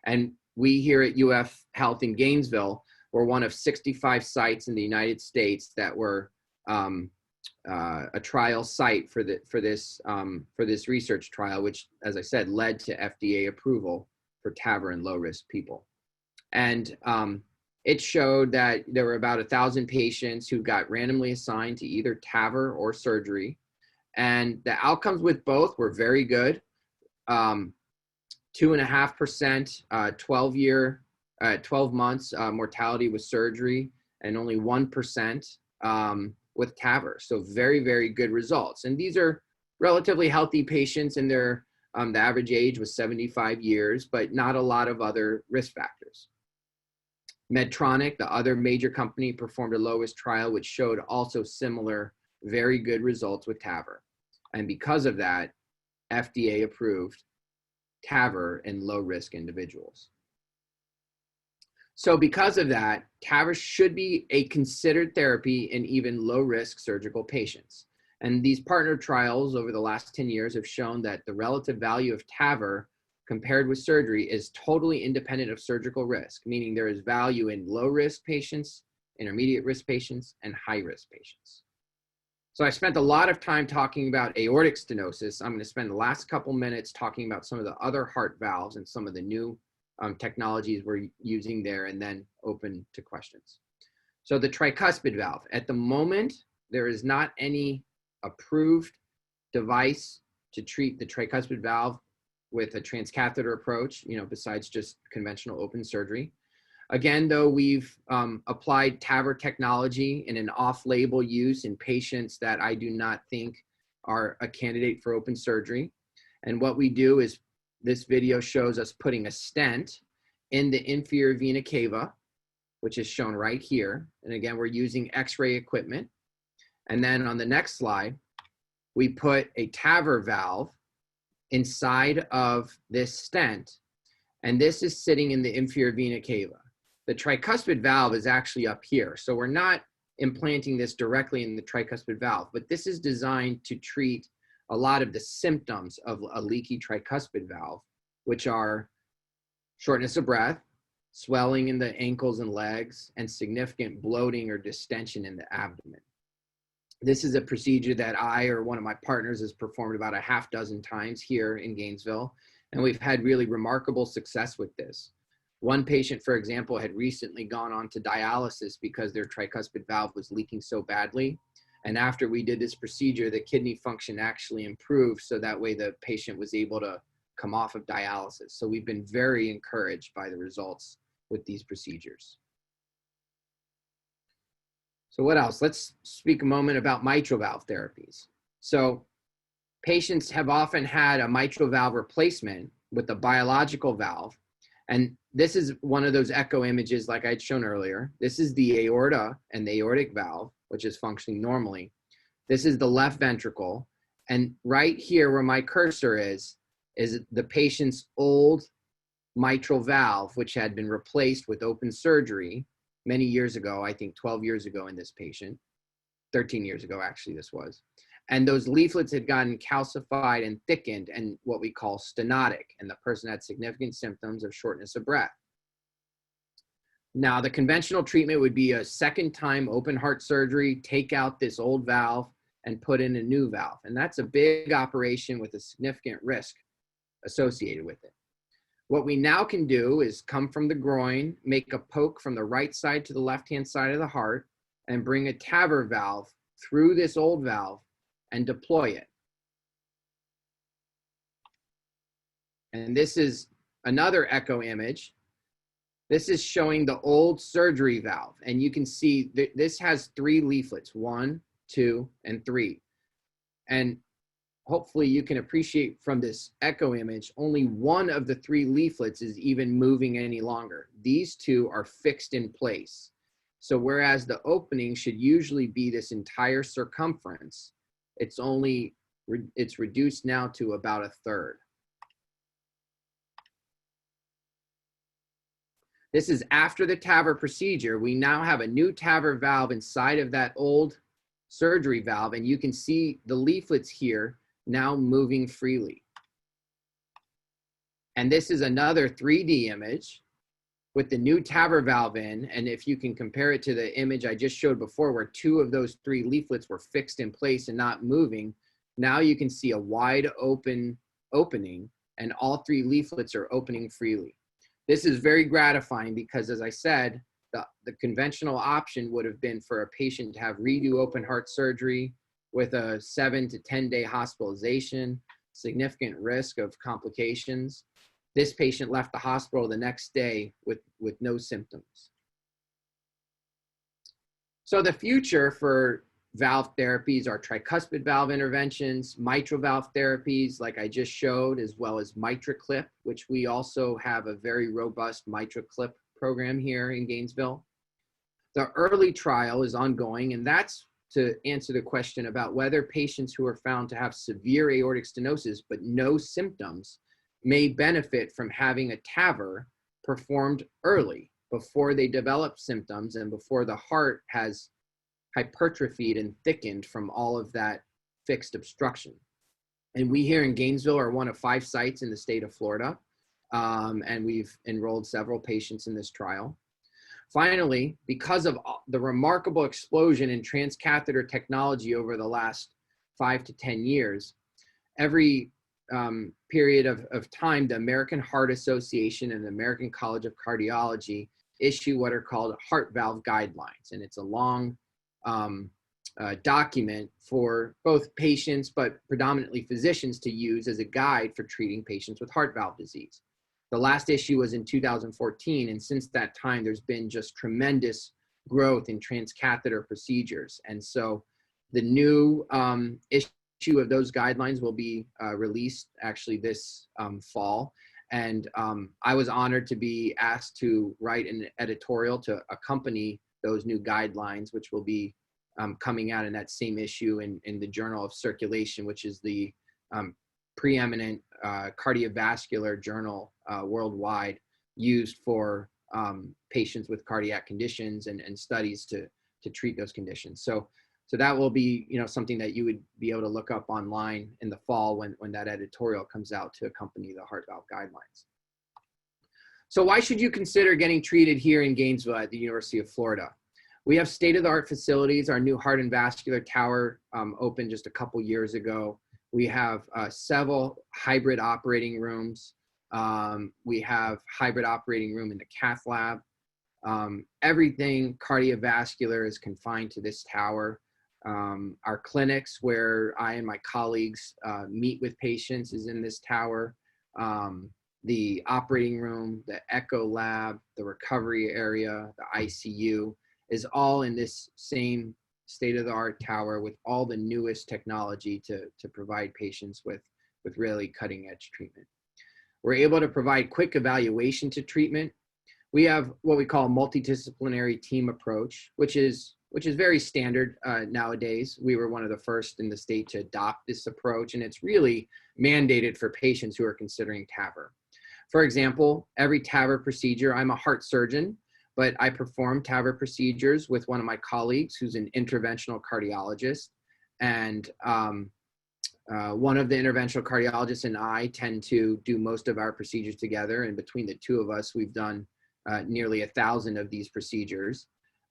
And we here at UF Health in Gainesville were one of 65 sites in the United States that were a trial site for this research trial, which, as I said, led to FDA approval for TAVR in low-risk people. And it showed that there were about 1,000 patients who got randomly assigned to either TAVR or surgery. And the outcomes with both were very good. 2.5%, 12 months mortality with surgery, and only 1% with TAVR. So very, very good results. And these are relatively healthy patients, and the average age was 75 years, but not a lot of other risk factors. Medtronic, the other major company, performed a low-risk trial, which showed also similar, very good results with TAVR. And because of that, FDA approved TAVR in low-risk individuals. So because of that, TAVR should be a considered therapy in even low-risk surgical patients. And these partner trials over the last 10 years have shown that the relative value of TAVR compared with surgery is totally independent of surgical risk, meaning there is value in low-risk patients, intermediate-risk patients, and high-risk patients. So I spent a lot of time talking about aortic stenosis. I'm going to spend the last couple minutes talking about some of the other heart valves and some of the new technologies we're using there, and then open to questions. So the tricuspid valve. At the moment, there is not any approved device to treat the tricuspid valve with a transcatheter approach, besides just conventional open surgery. Again, though, we've applied TAVR technology in an off-label use in patients that I do not think are a candidate for open surgery. And what we do is, this video shows us putting a stent in the inferior vena cava, which is shown right here. And again, we're using X-ray equipment. And then on the next slide, we put a TAVR valve inside of this stent. And this is sitting in the inferior vena cava. The tricuspid valve is actually up here. So we're not implanting this directly in the tricuspid valve, but this is designed to treat a lot of the symptoms of a leaky tricuspid valve, which are shortness of breath, swelling in the ankles and legs, and significant bloating or distension in the abdomen. This is a procedure that I or one of my partners has performed about 6 times here in Gainesville, and we've had really remarkable success with this. One patient, for example, had recently gone on to dialysis because their tricuspid valve was leaking so badly. And after we did this procedure, the kidney function actually improved, so that way the patient was able to come off of dialysis. So we've been very encouraged by the results with these procedures. So what else? Let's speak a moment about mitral valve therapies. So patients have often had a mitral valve replacement with a biological valve. And this is one of those echo images like I'd shown earlier. This is the aorta and the aortic valve, which is functioning normally. This is the left ventricle. And right here where my cursor is the patient's old mitral valve, which had been replaced with open surgery many years ago, I think 12 years ago in this patient, 13 years ago actually this was. And those leaflets had gotten calcified and thickened and what we call stenotic, and the person had significant symptoms of shortness of breath. Now, the conventional treatment would be a second time open heart surgery, take out this old valve and put in a new valve. And that's a big operation with a significant risk associated with it. What we now can do is come from the groin, make a poke from the right side to the left-hand side of the heart, and bring a TAVR valve through this old valve and deploy it. And this is another echo image. This is showing the old surgery valve. And you can see this has 3 leaflets, 1, 2, and 3. And hopefully you can appreciate from this echo image, only one of the 3 leaflets is even moving any longer. These 2 are fixed in place. So whereas the opening should usually be this entire circumference, it's reduced now to about 1/3. This is after the TAVR procedure. We now have a new TAVR valve inside of that old surgery valve, and you can see the leaflets here now moving freely. And this is another 3D image with the new TAVR valve in, and if you can compare it to the image I just showed before where 2 of those 3 leaflets were fixed in place and not moving, now you can see a wide open opening and all 3 leaflets are opening freely. This is very gratifying because, as I said, the conventional option would have been for a patient to have redo open heart surgery with a 7 to 10 day hospitalization, significant risk of complications. This patient left the hospital the next day with no symptoms. So the future for valve therapies are tricuspid valve interventions, mitral valve therapies, like I just showed, as well as MitraClip, which we also have a very robust MitraClip program here in Gainesville. The early trial is ongoing, and that's to answer the question about whether patients who are found to have severe aortic stenosis but no symptoms may benefit from having a TAVR performed early, before they develop symptoms and before the heart has hypertrophied and thickened from all of that fixed obstruction. And we here in Gainesville are one of 5 sites in the state of Florida, and we've enrolled several patients in this trial. Finally, because of the remarkable explosion in transcatheter technology over the last 5 to 10 years, every period of time, the American Heart Association and the American College of Cardiology issue what are called heart valve guidelines. And it's a long document for both patients, but predominantly physicians, to use as a guide for treating patients with heart valve disease. The last issue was in 2014, and since that time, there's been just tremendous growth in transcatheter procedures. And so the new issue of those guidelines will be released actually this fall. And I was honored to be asked to write an editorial to accompany those new guidelines, which will be coming out in that same issue in the Journal of Circulation, which is the preeminent cardiovascular journal worldwide, used for patients with cardiac conditions and studies to treat those conditions. So that will be, something that you would be able to look up online in the fall when that editorial comes out to accompany the heart valve guidelines. So why should you consider getting treated here in Gainesville at the University of Florida? We have state-of-the-art facilities. Our new heart and vascular tower opened just a couple years ago. We have several hybrid operating rooms. We have hybrid operating room in the cath lab. Everything cardiovascular is confined to this tower. Our clinics, where I and my colleagues meet with patients, is in this tower. The operating room, the echo lab, the recovery area, the ICU is all in this same state-of-the-art tower with all the newest technology to provide patients with really cutting-edge treatment. We're able to provide quick evaluation to treatment. We have what we call a multidisciplinary team approach, which is very standard nowadays. We were one of the first in the state to adopt this approach, and it's really mandated for patients who are considering TAVR. For example, every TAVR procedure, I'm a heart surgeon, but I perform TAVR procedures with one of my colleagues who's an interventional cardiologist. And one of the interventional cardiologists and I tend to do most of our procedures together. And between the two of us, we've done nearly 1,000 of these procedures.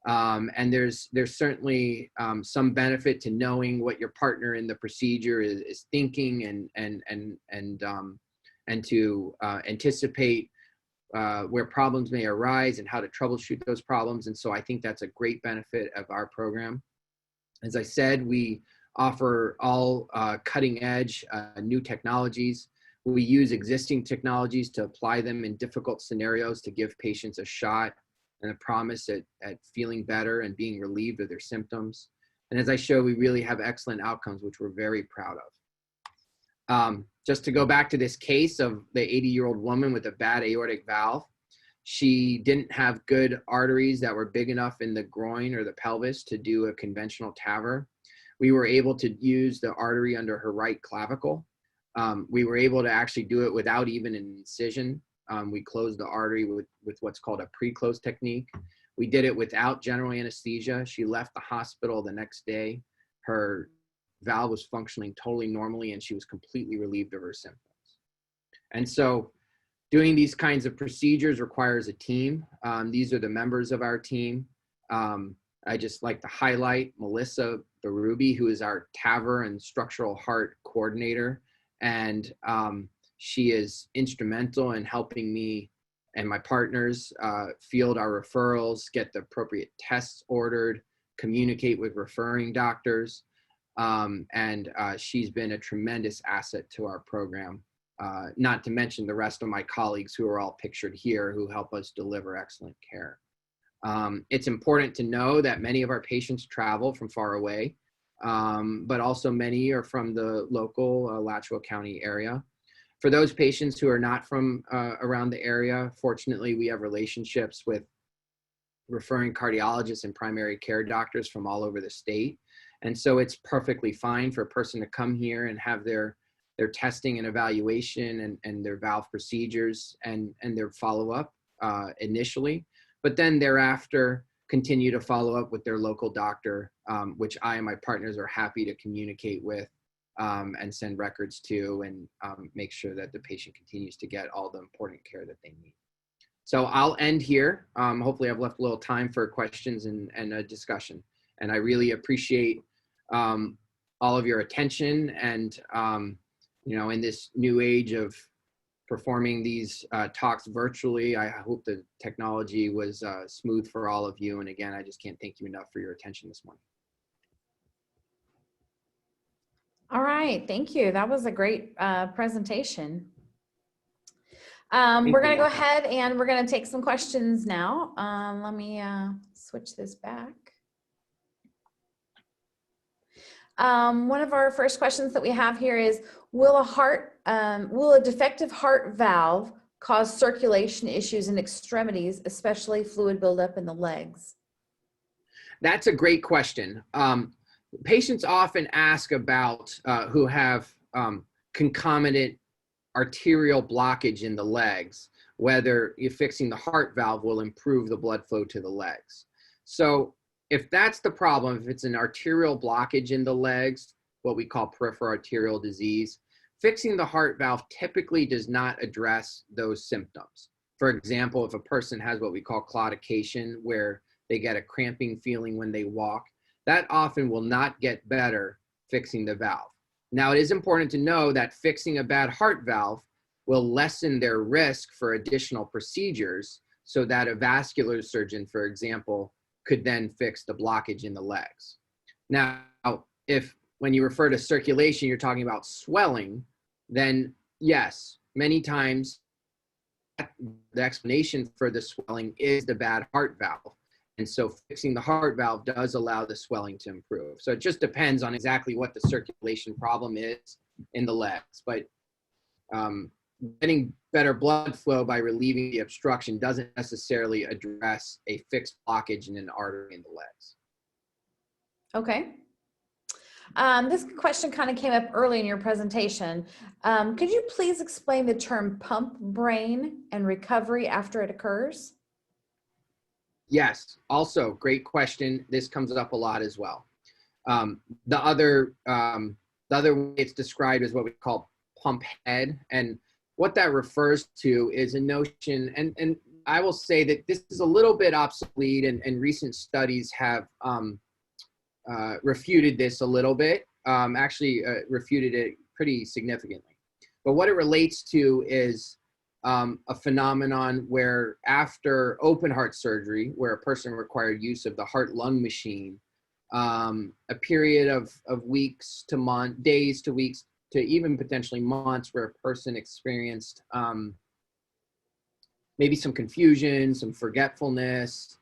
And there's certainly some benefit to knowing what your partner in the procedure is thinking and to anticipate where problems may arise and how to troubleshoot those problems. And so I think that's a great benefit of our program. As I said, we offer all cutting edge new technologies. We use existing technologies to apply them in difficult scenarios to give patients a shot and a promise at feeling better and being relieved of their symptoms. And as I showed, we really have excellent outcomes, which we're very proud of. Just to go back to this case of the 80-year-old woman with a bad aortic valve, she didn't have good arteries that were big enough in the groin or the pelvis to do a conventional TAVR. We were able to use the artery under her right clavicle. We were able to actually do it without even an incision. We closed the artery with what's called a pre-close technique. We did it without general anesthesia. She left the hospital the next day. Her valve was functioning totally normally, and she was completely relieved of her symptoms. And so doing these kinds of procedures requires a team. These are the members of our team. I just like to highlight Melissa Berube, who is our TAVR and structural heart coordinator. And she is instrumental in helping me and my partners field our referrals, get the appropriate tests ordered, communicate with referring doctors. And she's been a tremendous asset to our program, not to mention the rest of my colleagues who are all pictured here who help us deliver excellent care. It's important to know that many of our patients travel from far away, but also many are from the local Alachua County area. For those patients who are not from around the area, fortunately, we have relationships with referring cardiologists and primary care doctors from all over the state. And so it's perfectly fine for a person to come here and have their testing and evaluation and their valve procedures and their follow-up initially, but then thereafter continue to follow up with their local doctor, which I and my partners are happy to communicate with and send records to and make sure that the patient continues to get all the important care that they need. So I'll end here. Hopefully I've left a little time for questions and a discussion. And I really appreciate all of your attention and, in this new age of performing these talks virtually, I hope the technology was smooth for all of you. And again, I just can't thank you enough for your attention this morning. All right, thank you. That was a great presentation. We're going to go ahead and we're going to take some questions now. Let me switch this back. One of our first questions that we have here is, will a defective heart valve cause circulation issues in extremities, especially fluid buildup in the legs? That's a great question. Patients often ask about who have concomitant arterial blockage in the legs, whether fixing the heart valve will improve the blood flow to the legs. So if that's the problem, if it's an arterial blockage in the legs, what we call peripheral arterial disease, fixing the heart valve typically does not address those symptoms. For example, if a person has what we call claudication, where they get a cramping feeling when they walk, that often will not get better fixing the valve. Now, it is important to know that fixing a bad heart valve will lessen their risk for additional procedures so that a vascular surgeon, for example, could then fix the blockage in the legs. Now, if when you refer to circulation, you're talking about swelling, then yes, many times the explanation for the swelling is the bad heart valve. And so fixing the heart valve does allow the swelling to improve. So it just depends on exactly what the circulation problem is in the legs. But getting better blood flow by relieving the obstruction doesn't necessarily address a fixed blockage in an artery in the legs. Okay. This question kind of came up early in your presentation. Could you please explain the term pump brain and recovery after it occurs? Yes, also great question. This comes up a lot as well. The other way it's described is what we call pump head. And what that refers to is a notion, and I will say that this is a little bit obsolete and recent studies have refuted this a little bit, refuted it pretty significantly. But what it relates to is a phenomenon where after open heart surgery, where a person required use of the heart-lung machine, a period of weeks to days to weeks to even potentially months, where a person experienced maybe some confusion, some forgetfulness,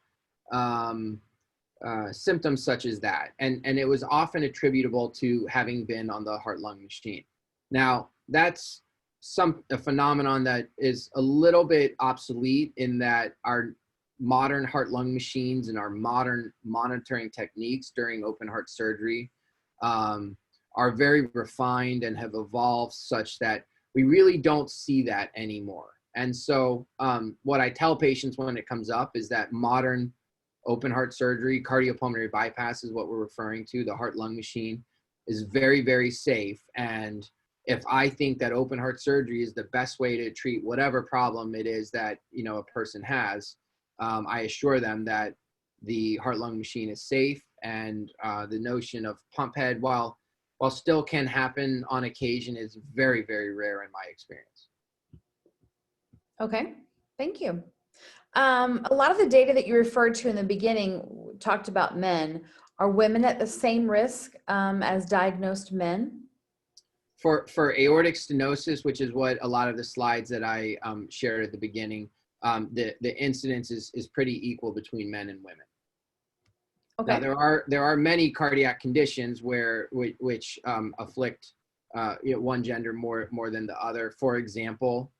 symptoms such as that. And it was often attributable to having been on the heart-lung machine. Now, that's a phenomenon that is a little bit obsolete in that our modern heart-lung machines and our modern monitoring techniques during open heart surgery are very refined and have evolved such that we really don't see that anymore. And so what I tell patients when it comes up is that modern open heart surgery, cardiopulmonary bypass is what we're referring to, the heart-lung machine, is very, very safe. And if I think that open heart surgery is the best way to treat whatever problem it is that a person has, I assure them that the heart-lung machine is safe, and the notion of pump head, while still can happen on occasion, is very, very rare in my experience. Okay. Thank you. A lot of the data that you referred to in the beginning talked about men. Are women at the same risk as diagnosed men? For aortic stenosis, which is what a lot of the slides that I shared at the beginning, the incidence is pretty equal between men and women. Okay. Now there are many cardiac conditions which afflict one gender more than the other. For example,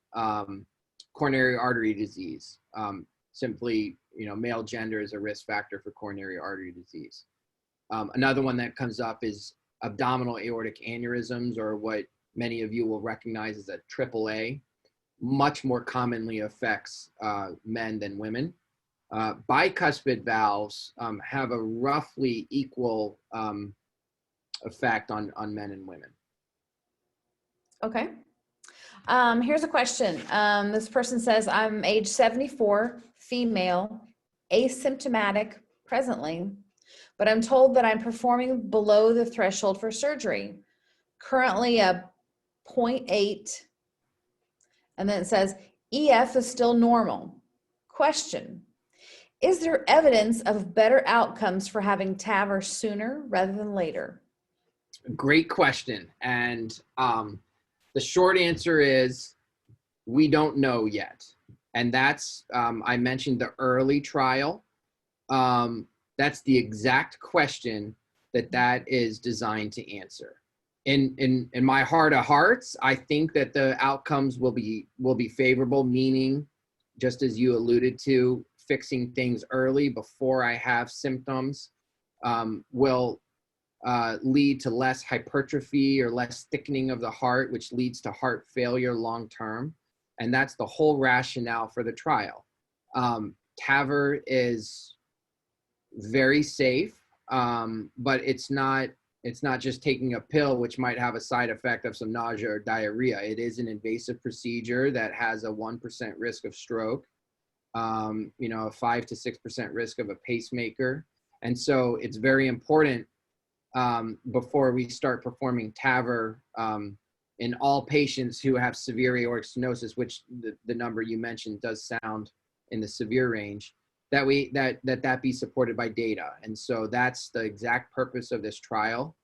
coronary artery disease. Simply, male gender is a risk factor for coronary artery disease. Another one that comes up is abdominal aortic aneurysms, or what many of you will recognize as a AAA. Much more commonly affects men than women. Bicuspid valves have a roughly equal effect on men and women. Okay. Here's a question. This person says, I'm age 74, female, asymptomatic presently, but I'm told that I'm performing below the threshold for surgery. Currently a 0.8, and then it says, EF is still normal. Question, is there evidence of better outcomes for having TAVR sooner rather than later? Great question. And the short answer is we don't know yet. And that's, I mentioned the early trial. That's the exact question that is designed to answer. In my heart of hearts, I think that the outcomes will be favorable, meaning, just as you alluded to, fixing things early before I have symptoms will lead to less hypertrophy or less thickening of the heart, which leads to heart failure long term. And that's the whole rationale for the trial. TAVR is very safe, but it's not just taking a pill, which might have a side effect of some nausea or diarrhea. It is an invasive procedure that has a 1% risk of stroke, a 5 to 6% risk of a pacemaker. And so it's very important before we start performing TAVR in all patients who have severe aortic stenosis, which the number you mentioned does sound in the severe range, that be supported by data. And so that's the exact purpose of this trial.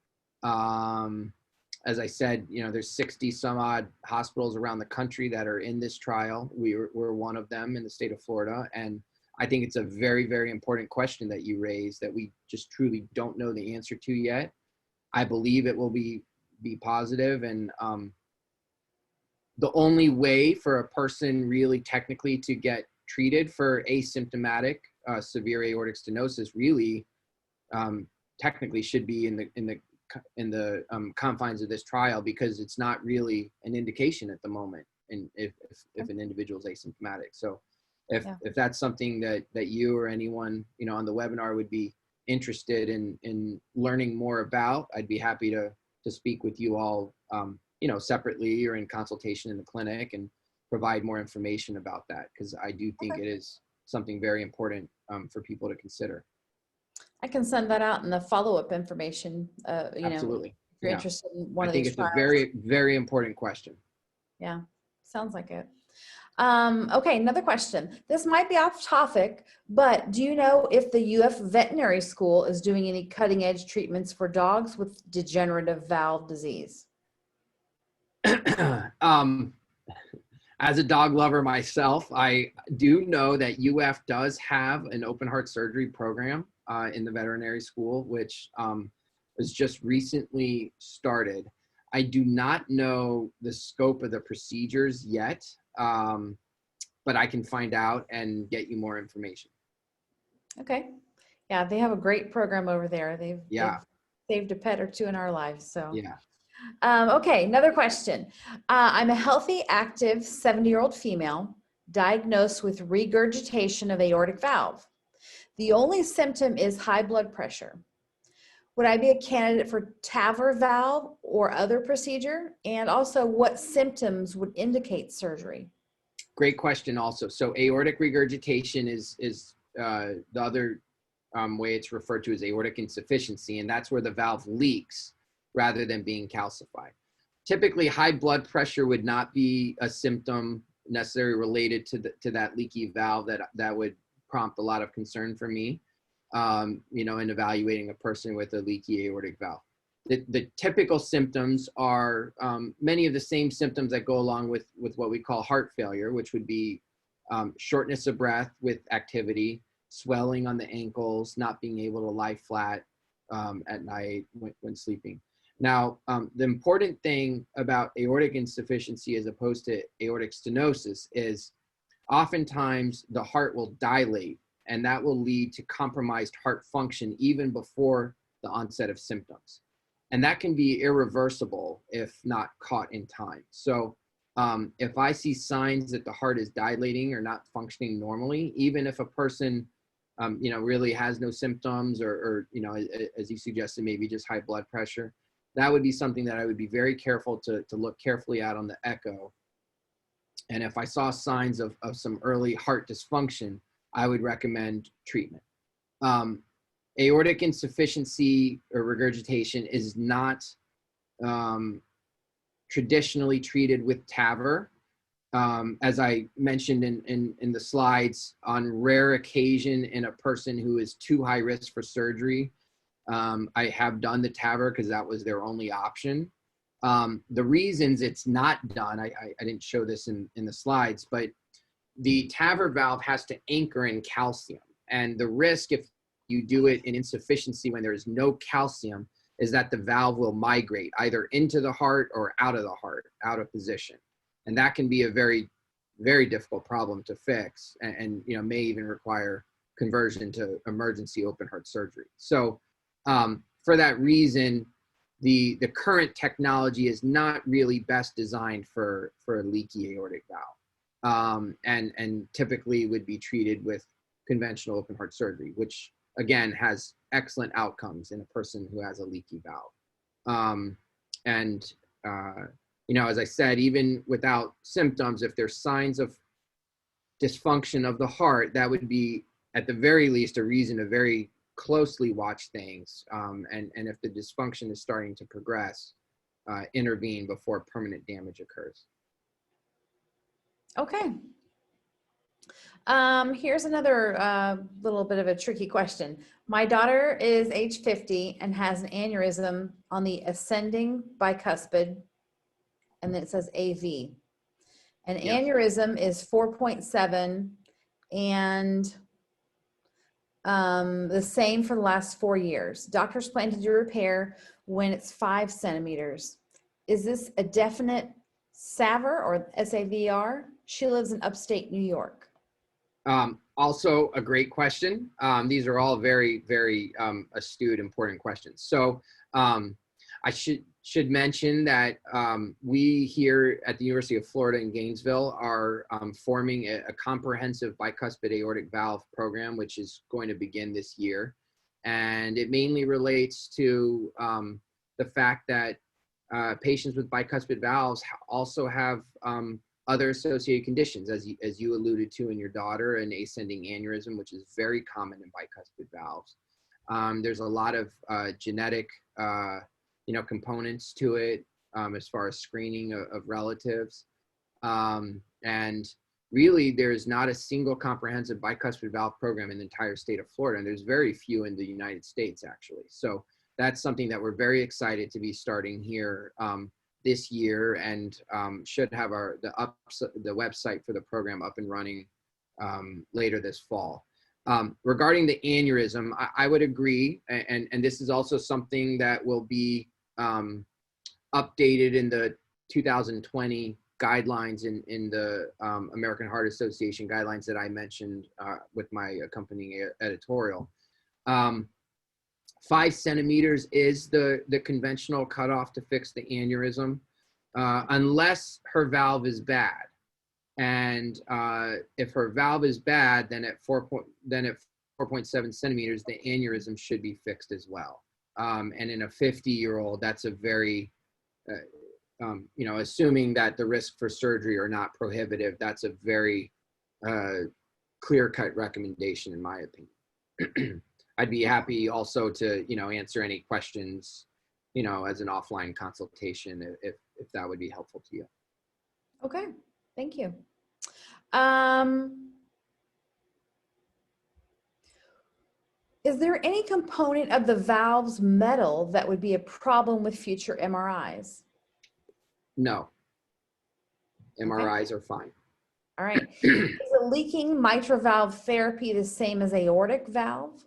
As I said, there's 60 some odd hospitals around the country that are in this trial. We're one of them in the state of Florida. And I think it's a very, very important question that you raised that we just truly don't know the answer to yet. I believe it will be positive. And the only way for a person really technically to get treated for asymptomatic severe aortic stenosis really technically should be in the confines of this trial, because it's not really an indication at the moment, and if an individual is asymptomatic. So if that's something that you or anyone on the webinar would be interested in learning more about, I'd be happy to speak with you all separately or in consultation in the clinic and provide more information about that, because I do think it is something very important for people to consider. I can send that out in the follow-up information. Absolutely. If you're interested in one of these trials. I think it's a very, very important question. Yeah, sounds like it. Okay, another question. This might be off topic, but do you know if the UF Veterinary School is doing any cutting-edge treatments for dogs with degenerative valve disease? As a dog lover myself, I do know that UF does have an open heart surgery program in the veterinary school, which was just recently started. I do not know the scope of the procedures yet, but I can find out and get you more information. Okay. Yeah, they have a great program over there. They've saved a pet or two in our lives. So yeah. Okay, another question. I'm a healthy, active 70-year-old female diagnosed with regurgitation of aortic valve. The only symptom is high blood pressure. Would I be a candidate for TAVR valve or other procedure? And also, what symptoms would indicate surgery? Great question also. So aortic regurgitation is the other way it's referred to as aortic insufficiency, and that's where the valve leaks rather than being calcified. Typically, high blood pressure would not be a symptom necessarily related to that leaky valve that would prompt a lot of concern for me, in evaluating a person with a leaky aortic valve. The typical symptoms are many of the same symptoms that go along with what we call heart failure, which would be shortness of breath with activity, swelling on the ankles, not being able to lie flat at night when sleeping. Now, the important thing about aortic insufficiency as opposed to aortic stenosis is oftentimes the heart will dilate, and that will lead to compromised heart function even before the onset of symptoms. And that can be irreversible if not caught in time. So if I see signs that the heart is dilating or not functioning normally, even if a person really has no symptoms or as you suggested, maybe just high blood pressure, that would be something that I would be very careful to look carefully at on the echo. And if I saw signs of some early heart dysfunction, I would recommend treatment. Aortic insufficiency or regurgitation is not traditionally treated with TAVR. As I mentioned in the slides, on rare occasion in a person who is too high risk for surgery, I have done the TAVR because that was their only option. The reasons it's not done, I didn't show this in the slides, but the TAVR valve has to anchor in calcium. And the risk if you do it in insufficiency when there is no calcium is that the valve will migrate either into the heart or out of the heart, out of position. And that can be a very, very difficult problem to fix and may even require conversion to emergency open heart surgery. So for that reason, the current technology is not really best designed for a leaky aortic valve, and typically would be treated with conventional open heart surgery, which again has excellent outcomes in a person who has a leaky valve. As I said, even without symptoms, if there's signs of dysfunction of the heart, that would be at the very least a reason to very closely watch things, and if the dysfunction is starting to progress, intervene before permanent damage occurs. Okay. Here's another little bit of a tricky question. My daughter is age 50 and has an aneurysm on the ascending bicuspid, and then it says AV. An aneurysm is 4.7 and the same for the last 4 years. Doctors plan to do repair when it's 5 centimeters. Is this a definite SAVR or SAVR? She lives in upstate New York. Also a great question. These are all very, very astute, important questions. So I should mention that we here at the University of Florida in Gainesville are forming a comprehensive bicuspid aortic valve program, which is going to begin this year. And it mainly relates to the fact that patients with bicuspid valves also have other associated conditions, as you alluded to in your daughter, an ascending aneurysm, which is very common in bicuspid valves. There's a lot of genetic components to it as far as screening of relatives. And really, there's not a single comprehensive bicuspid valve program in the entire state of Florida, and there's very few in the United States, actually. So that's something that we're very excited to be starting here this year, and should have the website for the program up and running later this fall. Regarding the aneurysm, I would agree, and this is also something that will be updated in the 2020 guidelines in the American Heart Association guidelines that I mentioned with my accompanying editorial. 5 centimeters is the conventional cutoff to fix the aneurysm, unless her valve is bad. And if her valve is bad, then at 4.7 centimeters, the aneurysm should be fixed as well. And in a 50-year-old, that's a very, assuming that the risk for surgery are not prohibitive, that's a very clear-cut recommendation, in my opinion. I'd be happy also to, answer any questions, as an offline consultation, if that would be helpful to you. Okay, thank you. Um, is there any component of the valve's metal that would be a problem with future MRIs? No, Okay. MRIs are fine. All right. Is a leaking mitral valve therapy the same as aortic valve?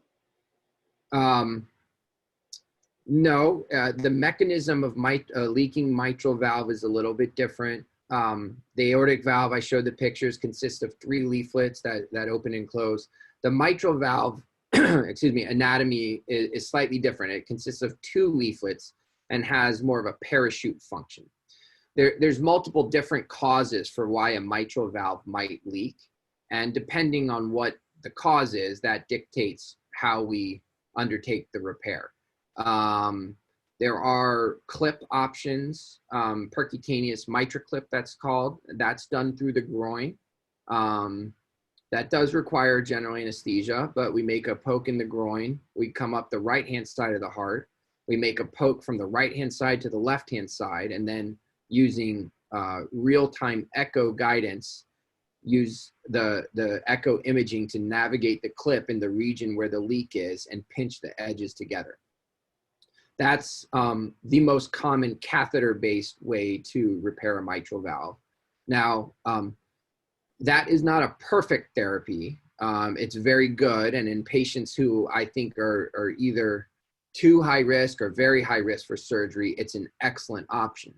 No, the mechanism of leaking mitral valve is a little bit different. The aortic valve, I showed the pictures, consists of 3 leaflets that open and close. The mitral valve, excuse me, anatomy is slightly different. It consists of 2 leaflets and has more of a parachute function. There's multiple different causes for why a mitral valve might leak. And depending on what the cause is, that dictates how we undertake the repair. There are clip options, percutaneous MitraClip that's called, that's done through the groin. That does require general anesthesia, but we make a poke in the groin. We come up the right-hand side of the heart. We make a poke from the right-hand side to the left-hand side, and then using real-time echo guidance, use the echo imaging to navigate the clip in the region where the leak is and pinch the edges together. That's the most common catheter-based way to repair a mitral valve. Now, that is not a perfect therapy. It's very good, and in patients who I think are either too high risk or very high risk for surgery, it's an excellent option.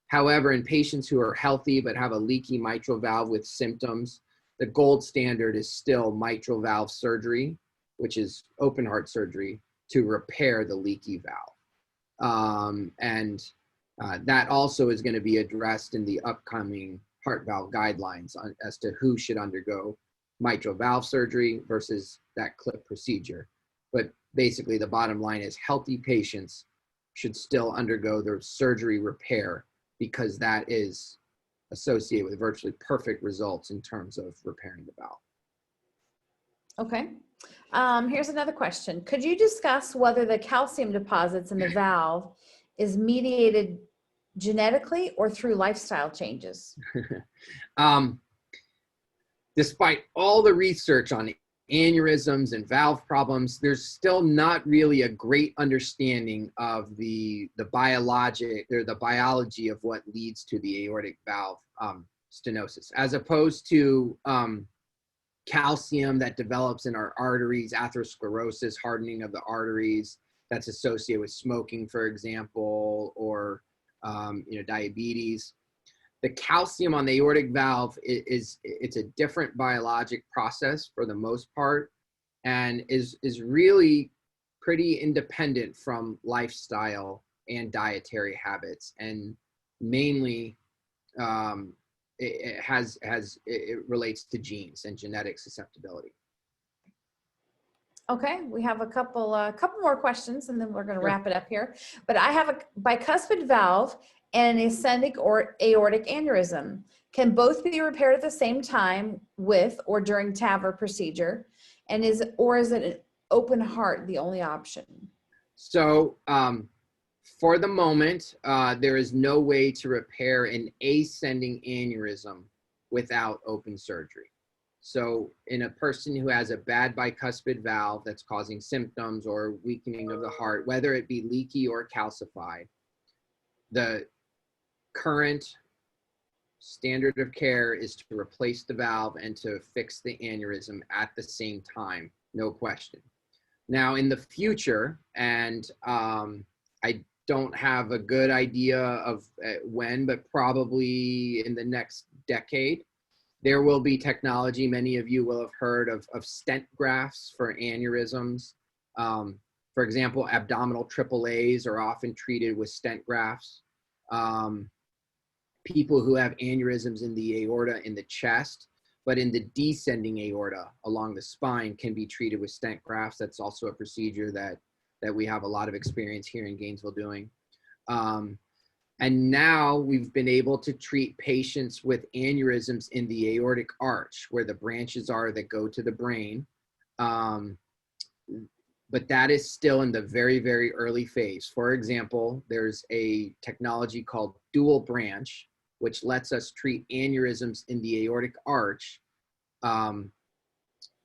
However, in patients who are healthy but have a leaky mitral valve with symptoms, the gold standard is still mitral valve surgery, which is open heart surgery, to repair the leaky valve. That also is going to be addressed in the upcoming heart valve guidelines as to who should undergo mitral valve surgery versus that clip procedure. But basically, the bottom line is healthy patients should still undergo their surgery repair, because that is associated with virtually perfect results in terms of repairing the valve. Okay. Here's another question. Could you discuss whether the calcium deposits in the valve is mediated genetically or through lifestyle changes? Despite all the research on aneurysms and valve problems, there's still not really a great understanding of the biology of what leads to the aortic valve stenosis, as opposed to calcium that develops in our arteries, atherosclerosis, hardening of the arteries that's associated with smoking, for example, or diabetes. The calcium on the aortic valve it's a different biologic process for the most part, and is really pretty independent from lifestyle and dietary habits, and mainly it relates to genes and genetic susceptibility. Okay, we have a couple more questions, and then we're going to wrap it up here. But I have a bicuspid valve and an ascending or aortic aneurysm. Can both be repaired at the same time with or during TAVR procedure? And is it an open heart the only option? So for the moment, there is no way to repair an ascending aneurysm without open surgery. So in a person who has a bad bicuspid valve that's causing symptoms or weakening of the heart, whether it be leaky or calcified, the current standard of care is to replace the valve and to fix the aneurysm at the same time, no question. Now in the future, and I don't have a good idea of when, but probably in the next decade, there will be technology. Many of you will have heard of stent grafts for aneurysms. For example, abdominal AAAs are often treated with stent grafts. People who have aneurysms in the aorta in the chest, but in the descending aorta along the spine, can be treated with stent grafts. That's also a procedure that we have a lot of experience here in Gainesville doing. And now we've been able to treat patients with aneurysms in the aortic arch, where the branches are that go to the brain. But that is still in the very, very early phase. For example, there's a technology called dual branch, which lets us treat aneurysms in the aortic arch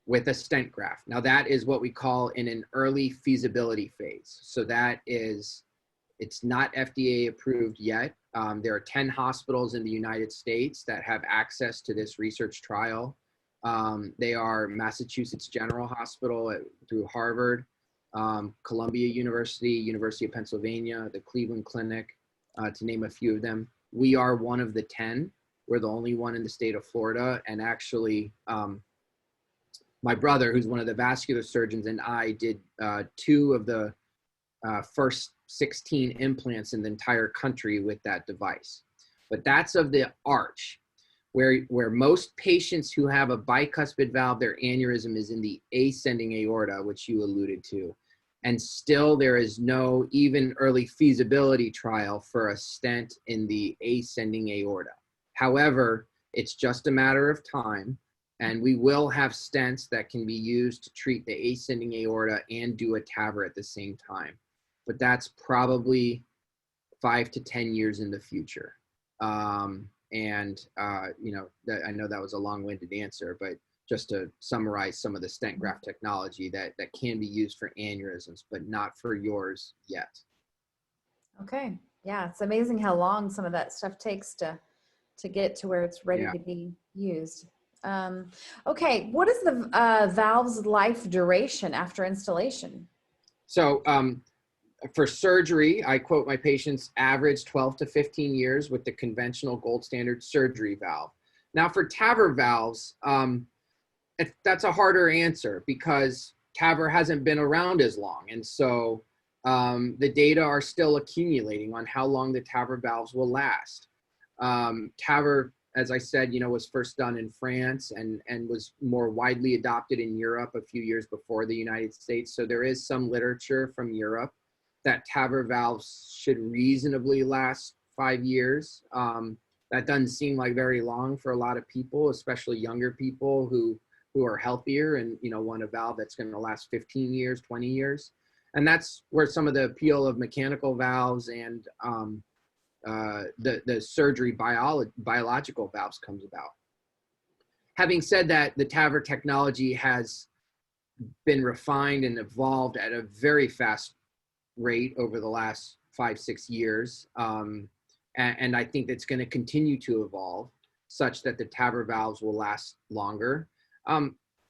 with a stent graft. Now that is what we call in an early feasibility phase. So that is, it's not FDA approved yet. There are 10 hospitals in the United States that have access to this research trial. They are Massachusetts General Hospital through Harvard, Columbia University, University of Pennsylvania, the Cleveland Clinic, to name a few of them. We are one of the 10. We're the only one in the state of Florida. And actually, my brother, who's one of the vascular surgeons, and I did 2 of the first 16 implants in the entire country with that device. But that's of the arch, where most patients who have a bicuspid valve, their aneurysm is in the ascending aorta, which you alluded to. And still there is no even early feasibility trial for a stent in the ascending aorta. However, it's just a matter of time, and we will have stents that can be used to treat the ascending aorta and do a TAVR at the same time. But that's probably 5 to 10 years in the future. You know, I know that was a long-winded answer, but just to summarize some of the stent graft technology that can be used for aneurysms, but not for yours yet. Okay. Yeah, it's amazing how long some of that stuff takes to get to where it's ready to be used. Okay, what is the valve's life duration after installation? So for surgery, I quote my patients, average 12 to 15 years with the conventional gold standard surgery valve. Now for TAVR valves, that's a harder answer because TAVR hasn't been around as long. And so the data are still accumulating on how long the TAVR valves will last. TAVR, as I said, you know, was first done in France and was more widely adopted in Europe a few years before the United States. So there is some literature from Europe that TAVR valves should reasonably last 5 years. That doesn't seem like very long for a lot of people, especially younger people who are healthier and, you know, want a valve that's going to last 15 years, 20 years. And that's where some of the appeal of mechanical valves and the surgery biological valves comes about. Having said that, the TAVR technology has been refined and evolved at a very fast rate over the last 5-6 years. And I think it's going to continue to evolve such that the TAVR valves will last longer.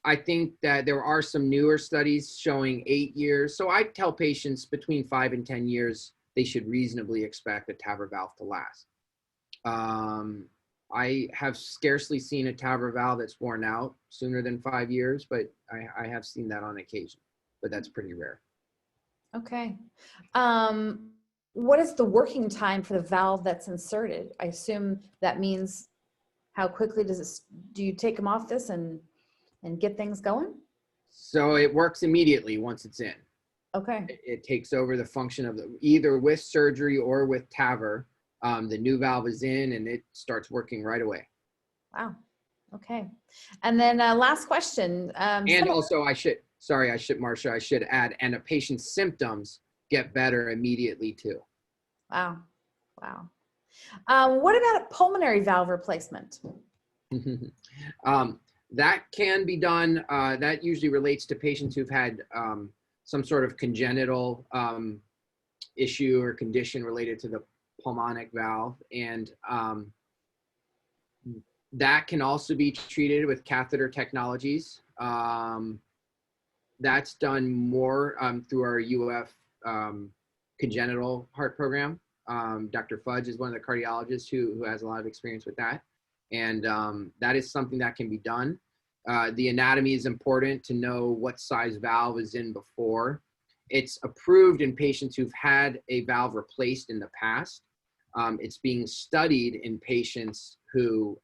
I think that there are some newer studies showing 8 years. So I tell patients between 5 and 10 years, they should reasonably expect a TAVR valve to last. I have scarcely seen a TAVR valve that's worn out sooner than 5 years, but I have seen that on occasion, but that's pretty rare. Okay. What is the working time for the valve that's inserted? I assume that means how quickly do you take them off this and get things going? So it works immediately once it's in. Okay. It takes over the function of either with surgery or with TAVR. The new valve is in and it starts working right away. Wow. Okay. And then last question. And also Marcia, I should add, and a patient's symptoms get better immediately too. Wow. Wow. What about a pulmonary valve replacement? That can be done. That usually relates to patients who've had some sort of congenital issue or condition related to the pulmonic valve. And that can also be treated with catheter technologies. That's done more through our UF congenital heart program. Dr. Fudge is one of the cardiologists who has a lot of experience with that. And that is something that can be done. The anatomy is important to know what size valve is in before. It's approved in patients who've had a valve replaced in the past. It's being studied in patients who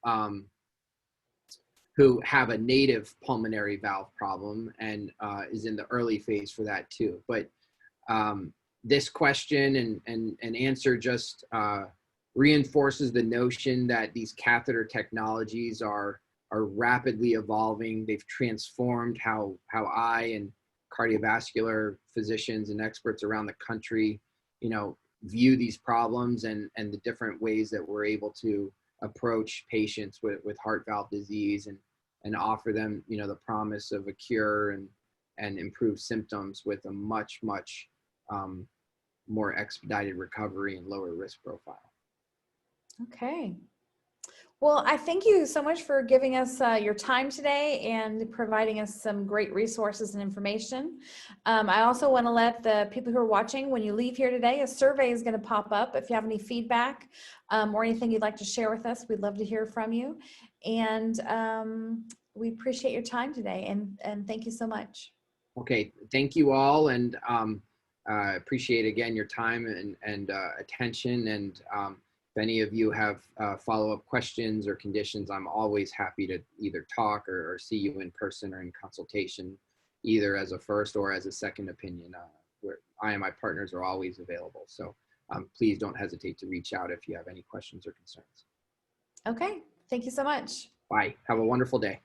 have a native pulmonary valve problem and is in the early phase for that too. But this question and answer just reinforces the notion that these catheter technologies are rapidly evolving. They've transformed how I and cardiovascular physicians and experts around the country, you know, view these problems and the different ways that we're able to approach patients with heart valve disease and offer them, the promise of a cure and improved symptoms with a much more expedited recovery and lower risk profile. Okay. Well, I thank you so much for giving us your time today and providing us some great resources and information. I also want to let the people who are watching, when you leave here today, a survey is going to pop up. If you have any feedback or anything you'd like to share with us, we'd love to hear from you. And we appreciate your time today, and thank you so much. Okay, thank you all, and appreciate again your time and attention. And if any of you have follow-up questions or conditions, I'm always happy to either talk or see you in person or in consultation, either as a first or as a second opinion. Where I and my partners are always available. So please don't hesitate to reach out if you have any questions or concerns. Okay, thank you so much. Bye. Have a wonderful day.